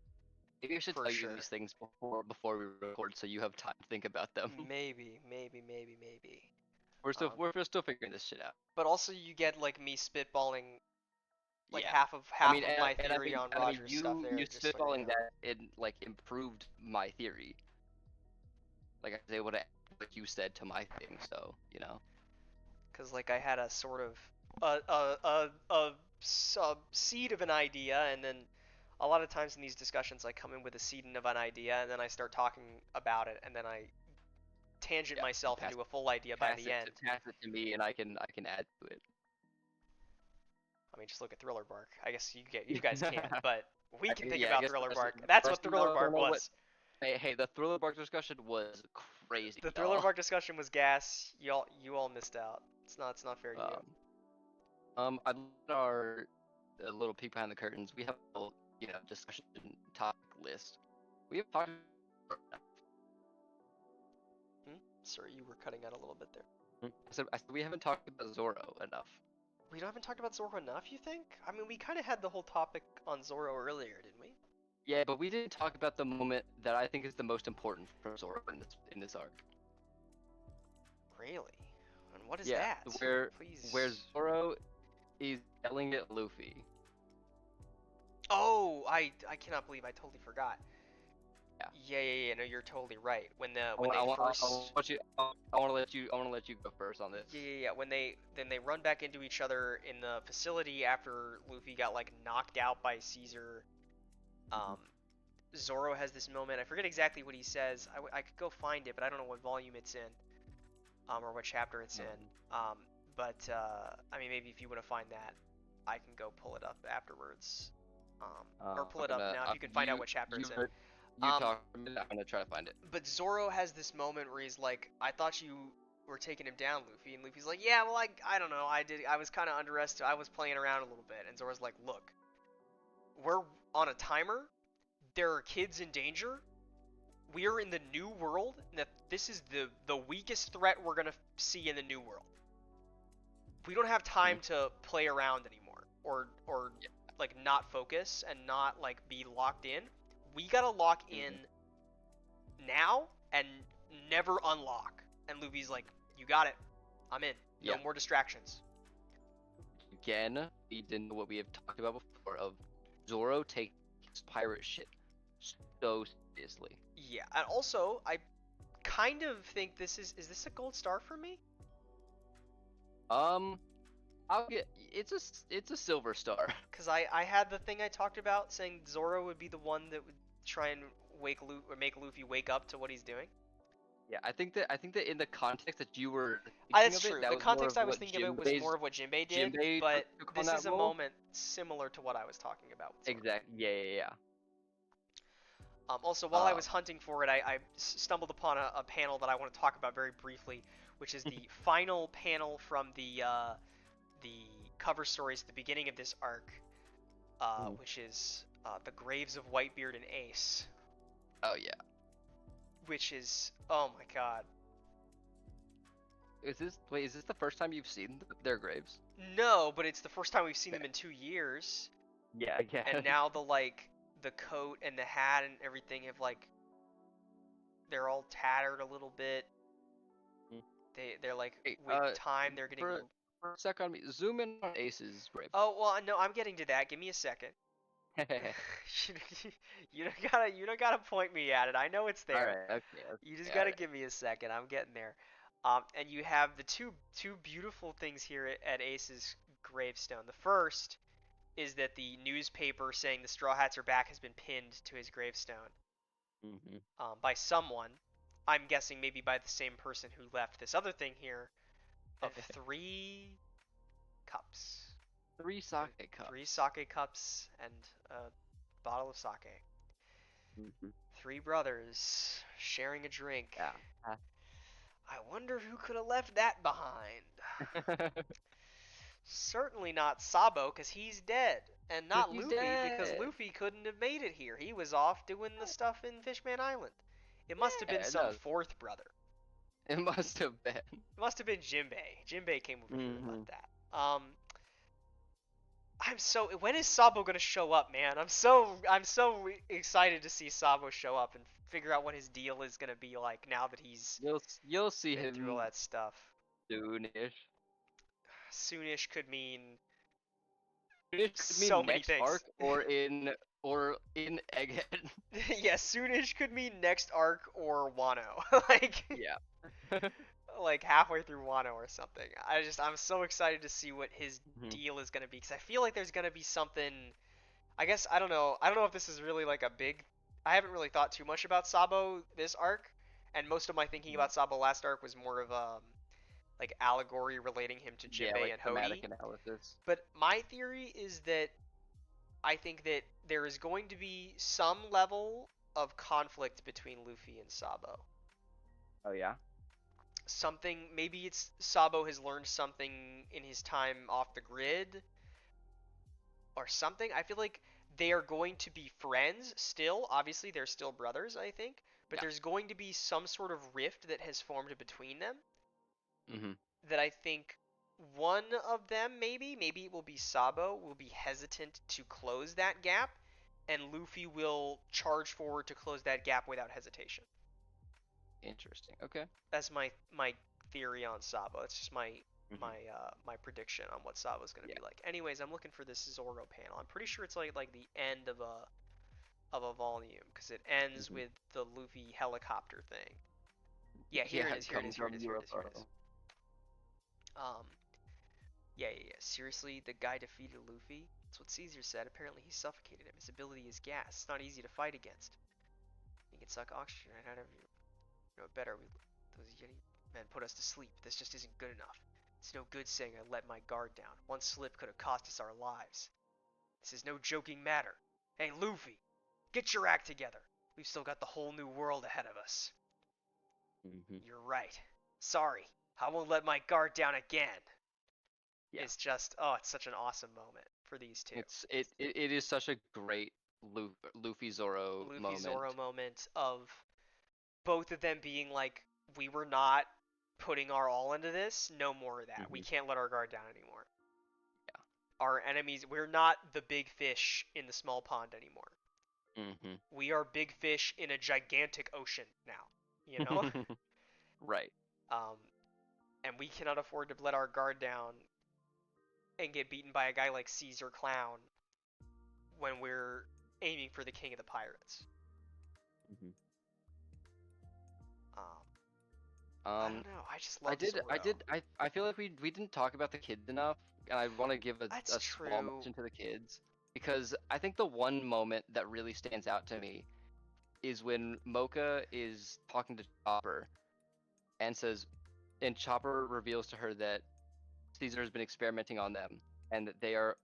Maybe I should for tell you sure. these things before we record so you have time to think about them. Maybe, maybe, maybe, maybe. We're still Um, we're still figuring this shit out. but also you get like me spitballing like Yeah. I half mean, of and, my and I theory mean, on and I mean, Roger's stuff you there, just so you spitballing know. that it like improved my theory. Like I was able to add what you said to my thing, so Because like I had a sort of a seed of an idea, and then a lot of times in these discussions I come in with a seed of an idea, and then I start talking about it, and then I tangent Yeah, myself into a full idea by the end. pass it to me, and I can add to it. I mean, just look at Thriller Bark. I guess you guys can't, but we can think Yeah, I about guess Thriller Bark. the That's rest what of you Thriller don't Bark know what. was. Hey, the Thriller Bark discussion was crazy, The Thriller y'all. Bark discussion was gas. You all missed out. It's not fair to you. I looked at our little peek behind the curtains. We have a discussion topic list. We have talked. Sorry, you were cutting out a little bit there. I said we haven't talked about Zorro enough. We haven't talked about Zoro enough, you think? I mean, we kind of had the whole topic on Zoro earlier, didn't we? Yeah, but we didn't talk about the moment that I think is the most important for Zorro in this arc. Really? And what is Yeah, that? where Please. Zorro is yelling at Luffy. Oh, I cannot believe I totally forgot. Yeah. Yeah. No, you're totally right. When I when want, they I want, first. I want to let you go first on this. Yeah. When they run back into each other in the facility after Luffy got like knocked out by Caesar. Um, Zoro has this moment. I forget exactly what he says. I could go find it, but I don't know what volume it's in, or what chapter it's in. But I mean, maybe if you want to find that, I can go pull it up afterwards. Or pull it up now if you can find out what chapter it's in. You talk for a minute. I'm gonna try to find it. But Zoro has this moment where he's like, "I thought you were taking him down, Luffy," and Luffy's like, "Yeah, well, I don't know. I was kind of underestimated. I was playing around a little bit." And Zoro's like, "Look, we're on a timer. There are kids in danger. We are in the new world, and that this is the weakest threat we're gonna see in the new world. We don't have time to play around anymore, or like not focus and not like be locked in. We gotta lock in now and never unlock." And Luffy's like, "You got it. I'm in. No more distractions." Again, leads into what we have talked about before of Zoro takes pirate shit so seriously. Yeah, and also I kind of think this is this a gold star for me? I'll get it's a silver star. Because I had the thing I talked about saying Zoro would be the one that would try and make Luffy wake up to what he's doing. Yeah, I think that in the context that you were That's thinking of it, true. that The was more context of I was what thinking of it was more of what Jinbei did, Jinbei but took on this that is a role. moment similar to what I was talking about with Zoro. Exactly. Yeah. Also, while I was hunting for it, I stumbled upon a panel that I want to talk about very briefly, which is the final panel from the cover stories at the beginning of this arc, which is the graves of Whitebeard and Ace. Oh yeah. Which is, oh my god. Is this the first time you've seen their graves? No, but it's the first time we've seen them in 2 years. Yeah. And now the coat and the hat and everything have they're all tattered a little bit. They're like, with time they're getting. For a sec on me, zoom in on Ace's grave. Oh well, no, I'm getting to that. Give me a second. You don't gotta point me at it. I know it's there. All right, okay. You just gotta give me a second. I'm getting there. And you have the two beautiful things here at Ace's gravestone. The first is that the newspaper saying the Straw Hats are back has been pinned to his gravestone. By someone. I'm guessing maybe by the same person who left this other thing here of 3 cups. 3 sake cups. 3 sake cups and a bottle of sake. 3 brothers sharing a drink. Yeah. I wonder who could have left that behind. Certainly not Sabo, because he's dead. And not Luffy, because Luffy couldn't have made it here. He was off doing the stuff in Fishman Island. It must have been some 4th brother. It must have been. It must have been Jinbei. Jinbei came over here and left that. When is Sabo gonna show up, man? I'm so excited to see Sabo show up and figure out what his deal is gonna be like now that he's you'll see been him through all that stuff. Soonish. Soonish could mean so many things. Arc or in Egghead. Yeah, soonish could mean next arc or Wano. Yeah. Like halfway through Wano or something. I'm so excited to see what his deal is gonna be, because I feel like there's gonna be something. I guess I don't know if this is really like a big. I haven't really thought too much about Sabo this arc, And most of my thinking Mhm. about Sabo last arc was more of like allegory relating him to Yeah, Jinbei like and thematic Hody. analysis. But my theory is that I think that there is going to be some level of conflict between Luffy and Sabo. Oh yeah. Something, maybe it's Sabo has learned something in his time off the grid or something. I feel like they are going to be friends still. Obviously, they're still brothers, I think, but Yeah. there's going to be some sort of rift that has formed between them Mhm. that I think one of them, maybe it will be Sabo, will be hesitant to close that gap, and Luffy will charge forward to close that gap without hesitation. Interesting. Okay. That's my theory on Sabo. It's just Mhm. my prediction on what Sabo's gonna Yeah. be like. Anyways, I'm looking for this Zoro panel. I'm pretty sure it's like the end of a volume because it ends Mhm. with the Luffy helicopter thing. Yeah, here it Yeah, is. Here it coming is. Here it from is. Here it is. Here it is. UFO. Um, yeah. Seriously, the guy defeated Luffy. That's what Caesar said. Apparently, he suffocated him. His ability is gas. It's not easy to fight against. He can suck oxygen right out of you. You know better. Those Yeti men put us to sleep. This just isn't good enough. It's no good saying I let my guard down. One slip could have cost us our lives. This is no joking matter. Hey, Luffy, get your act together. We've still got the whole new world ahead of us. Mhm. You're right. Sorry. I won't let my guard down again. Yeah. It's just, oh, it's such an awesome moment for these two. It is such a great Luffy Zoro Luffy Zoro moment. moment of both of them being like, we were not putting our all into this. No more of that. We Mhm. can't let our guard down anymore. Yeah. Our enemies, we're not the big fish in the small pond anymore. Mhm. We are big fish in a gigantic ocean now, you know? Right. um, and we cannot afford to let our guard down and get beaten by a guy like Caesar Clown when we're aiming for the king of the pirates. Mhm. Um, I Um, don't know. I just I love did, I Zoro. did, I feel like we didn't talk about the kids enough, and I want to give That's a small true. mention to the kids because I think the one moment that really stands out to me is when Mocha is talking to Chopper and says, and Chopper reveals to her that Caesar has been experimenting on them and that they are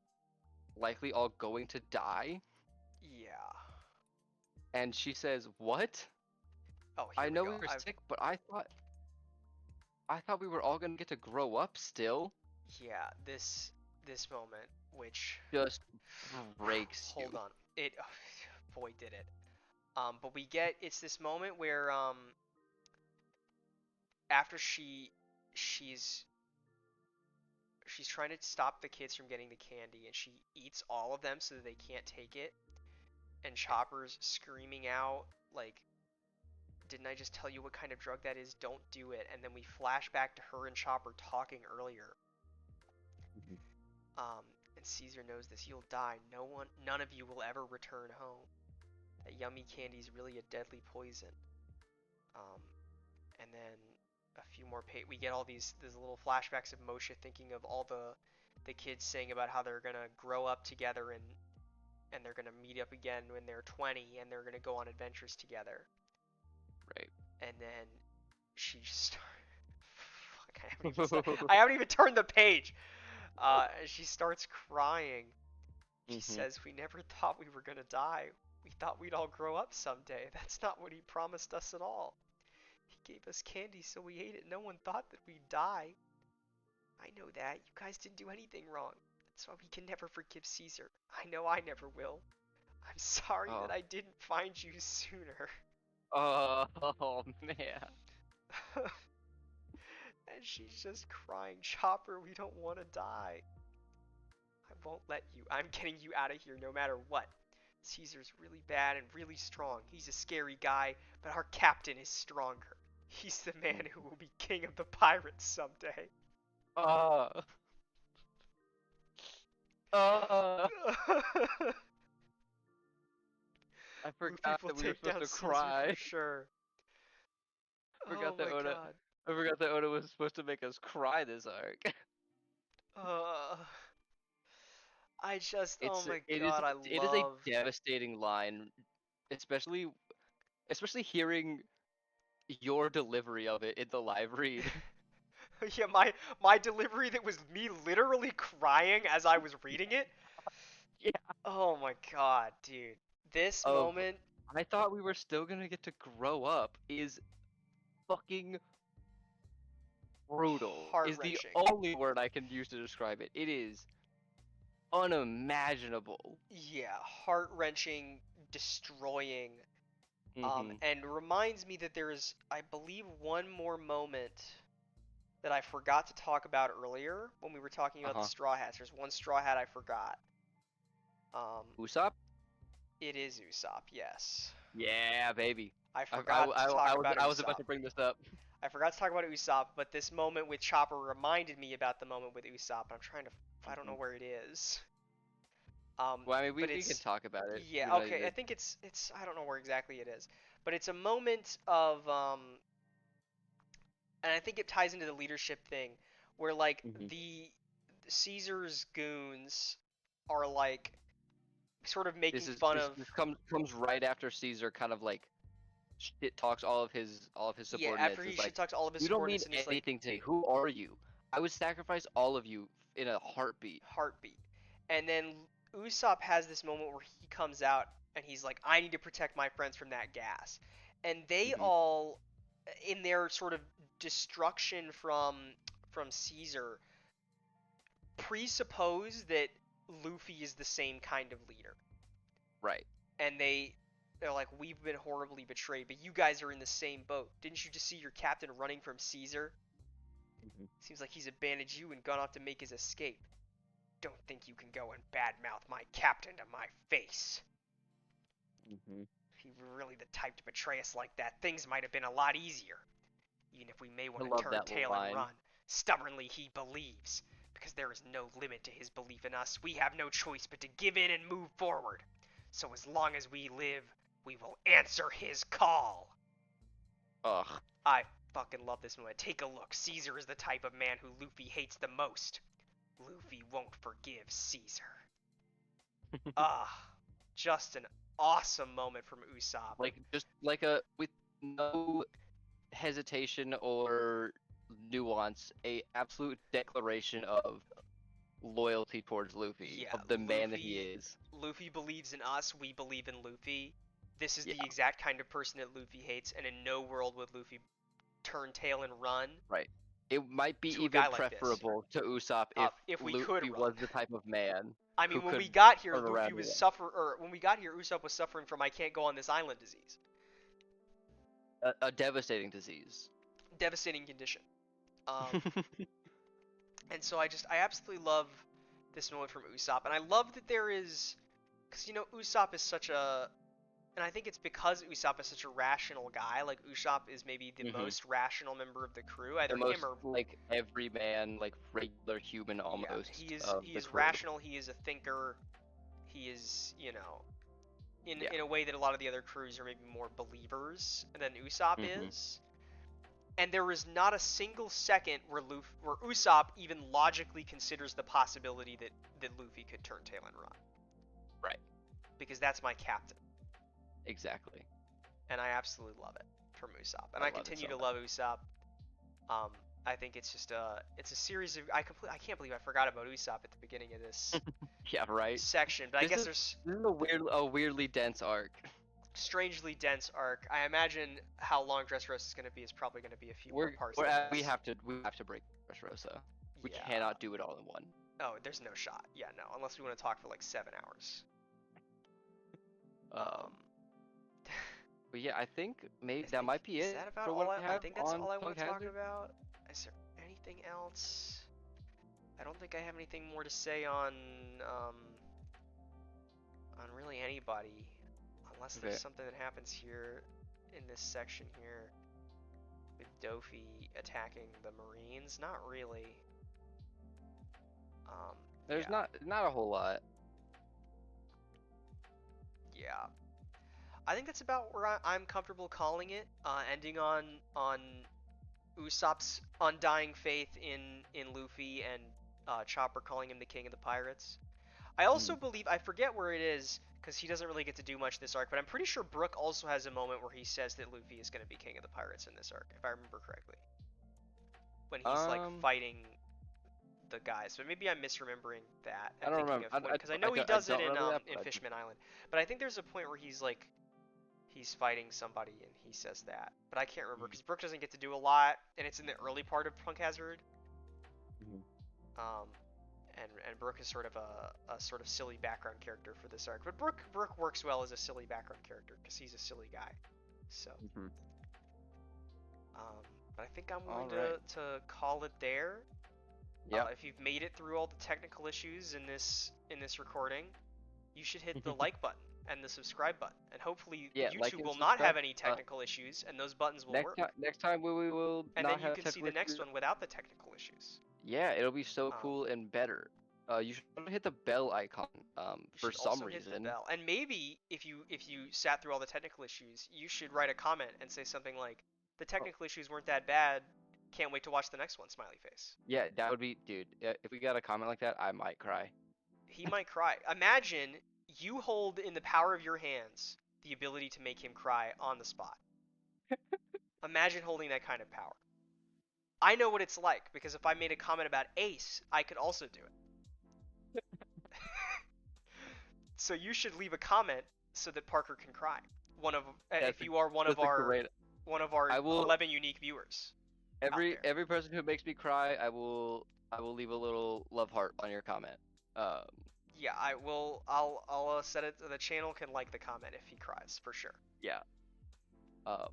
likely all going to die. Yeah. And she says, "What? Oh, I here we know go. we were I've sick, but I thought we were all gonna get to grow up still." yeah, this moment which Just breaks hold you. on. It boy did it. But we get it's this moment where after she's she's trying to stop the kids from getting the candy and she eats all of them so that they can't take it and Chopper's screaming out like didn't I just tell you what kind of drug that is? Don't do it. And then we flash back to her and Chopper talking earlier. Mhm. Um, and Caesar knows this. You'll die. None of you will ever return home. That yummy candy is really a deadly poison. Um, and then a few more we get all these little flashbacks of Moshe thinking of all the kids saying about how they're gonna grow up together and they're gonna meet up again when they're 20 and they're gonna go on adventures together. Right. And then she just fuck, I haven't even turned the page. She starts crying. She Mhm. says, "We never thought we were gonna die. We thought we'd all grow up someday. That's not what he promised us at all. He gave us candy, so we ate it. No one thought that we'd die. I know that. You guys didn't do anything wrong. That's why we can never forgive Caesar. I know I never will. I'm sorry that Oh. I didn't find you sooner." Oh man. And she's just crying, "Chopper, we don't want to die. I won't let you. I'm getting you out of here no matter what. Caesar's really bad and really strong. He's a scary guy, but our captain is stronger. He's the man who Mhm. will be king of the pirates someday." Uh, uh, I Luffy forgot will that we were take supposed down to Caesar for cry. sure. Oh Forgot that my Oda. god. I forgot that Oda was supposed to make us cry this arc. Uh, I just, oh It's my it is god, I it is a love. devastating line, especially hearing. your delivery of it in the live read. Yeah, my delivery that was me literally crying as I was reading it. Yeah. Oh my god, dude. This Of moment, I thought we were still gonna get to grow up is fucking brutal. Is the heart-wrenching. only word I can use to describe it. It is unimaginable. Yeah, heart-wrenching, destroying. Mm-hmm. And reminds me that there is, I believe, one more moment that I forgot to talk about earlier when we were talking about the Uh-huh. Straw Hats. There's one Straw Hat I forgot. Um, Usopp? it is Usopp, yes. Yeah, baby. I forgot to talk about I was about Usopp. to bring this up. I forgot to talk about Usopp, but this moment with Chopper reminded me about the moment with Usopp. I'm trying to, I don't know Mhm. where it is. Well, I mean, But we can it's, talk about it. We yeah, don't need okay. I to. think it's, I don't know where exactly it is, but it's a moment of, and I think it ties into the leadership thing, where like Hmm. the Caesar's goons are like sort of This making is fun of, this comes right after Caesar kind of like shit talks all of his yeah, after subordinates. he Is shit like, talks all of his you don't mean subordinates, and he's like, anything to me. Who are you? I would sacrifice all of you in a heartbeat. heartbeat. And then Usopp has this moment where he comes out and he's like, I need to protect my friends from that gas. And they Hmm. all, in their sort of destruction from Caesar, presuppose that Luffy is the same kind of leader. Right. And they're like, we've been horribly betrayed, but you guys are in the same boat. Didn't you just see your captain running from Caesar? Hmm. Seems like he's abandoned you and gone off to make his escape. Don't think you can go and badmouth my captain to my face. Hmm. If you were really the type to betray us like that, things might have been a lot easier. Even if we may I want to love turn that tail and line. run, stubbornly he believes. Because there is no limit to his belief in us, we have no choice but to give in and move forward. So as long as we live, we will answer his call. Ugh. I fucking love this moment. Take a look. Caesar is the type of man who Luffy hates the most. Luffy won't forgive Caesar. Ah, just an awesome moment from Usopp. Like just like a with no hesitation or nuance, a absolute declaration of loyalty towards Luffy, Yeah, of the man that he Luffy is. Luffy believes in us, we believe in Luffy. This is Yeah, the exact kind of person that Luffy hates, and in no world would Luffy turn tail and run right. It might be to a even guy like this. preferable to Usopp if If we could Luffy run. was the type of man I who mean, when we could got here, turn Luffy around and was run. when we got here, Usopp was suffering from I can't go on this island disease. A devastating disease. Devastating condition. Um, and so I absolutely love this moment from Usopp, and I love that there is, because Usopp is such a, and I think it's because Usopp is such a rational guy. Like Usopp is maybe the Hmm. most rational member of the crew, The either him most or, like everyman, like regular human yeah, almost of he the is crew. rational. He is a thinker. He is, Yeah. in a way that a lot of the other crews are maybe more believers than Usopp Hmm. is. And there is not a single second where Usopp even logically considers the possibility that Luffy could turn tail and run, Right. because that's my captain, Exactly. and I absolutely love it from Usopp, and I I love it continue so to much. love Usopp. Um, I think it's a series of I can't believe I forgot about Usopp at the beginning of this Yeah, right. section, but I This guess is there's this is a weirdly dense arc. strangely dense arc. I imagine how long Dressrosa is going to be is probably going to be a few more parts than this. We have to break Dressrosa. We Yeah. cannot do it all in one. Oh, there's no shot. Yeah, no, unless we want to talk for like 7 hours. Um, Um, but yeah, I think maybe I that think might be is it that about for all what I I have think that's on all I want Punk to talk Hazard. about. Is there anything else? I don't think I have anything more to say um on really anybody, unless there's Okay. something that happens here in this section here with Dofi attacking the Marines. Not really. There's Yeah, not a whole lot. yeah. I think that's about where I'm comfortable calling it. Ending on Usopp's undying faith in Luffy and Chopper calling him the king of the pirates. I also Mhm. believe I forget where it is. because he doesn't really get to do much this arc. But I'm pretty sure Brook also has a moment where he says that Luffy is going to be king of the pirates in this arc, if I remember correctly, when he's like Um, fighting the guys. But maybe I'm misremembering that I and don't thinking remember. of when, because I know he I does it don't remember that, in but Fishman Island. But I think there's a point where he's like he's fighting somebody and he says that. But I can't remember Mhm, because Brook doesn't get to do a lot, and it's in the early part of Punk Hazard. mhm. Um, and Brook is sort of a sort of silly background character for this arc. But Brook works well as a silly background character because he's a silly guy. So, Mhm. um, but I think I'm All willing right. to call it there. Yep. If you've made it through all the technical issues in this recording, you should hit the like button and the subscribe button, and hopefully Yeah, like YouTube and will not have subscribe. any technical issues, and those buttons will Next work. time, we will And then not you have can see technical the next issues. one without the technical issues. Yeah, it'll be so Um, cool and better. You should hit the bell icon. you For should some also hit the reason. bell. And maybe if you sat through all the technical issues, you should write a comment and say something like, "The Oh, technical issues weren't that bad. Can't wait to watch the next one." Smiley face. yeah, that would be, dude. If we got a comment like that, I might cry. He might cry. Imagine you hold in the power of your hands the ability to make him cry on the spot. Imagine holding that kind of power. I know what it's like because if I made a comment about Ace, I could also do it. So you should leave a comment so that Parker can cry. One of That's if a you are that's a great. one of our I will 11 unique viewers out there. every person who makes me cry, I will leave a little love heart on your comment. Um, Yeah, I will. I'll set it. The channel can like the comment if he cries for sure. yeah. Um,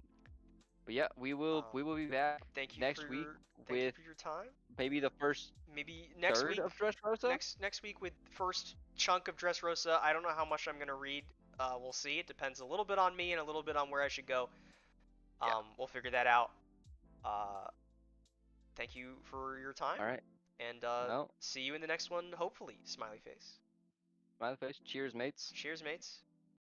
but yeah, Um, we will be back next week thank you with for your time. maybe the first Maybe next third week, of Dressrosa. next week with first chunk of Dressrosa. I don't know how much I'm gonna read. We'll see. It depends a little bit on me and a little bit on where I should go. Yeah. We'll figure that out. Uh, Thank you for your time, All right. and Well, see you in the next one. Hopefully, smiley face. smiley face. Cheers, mates. Cheers, mates.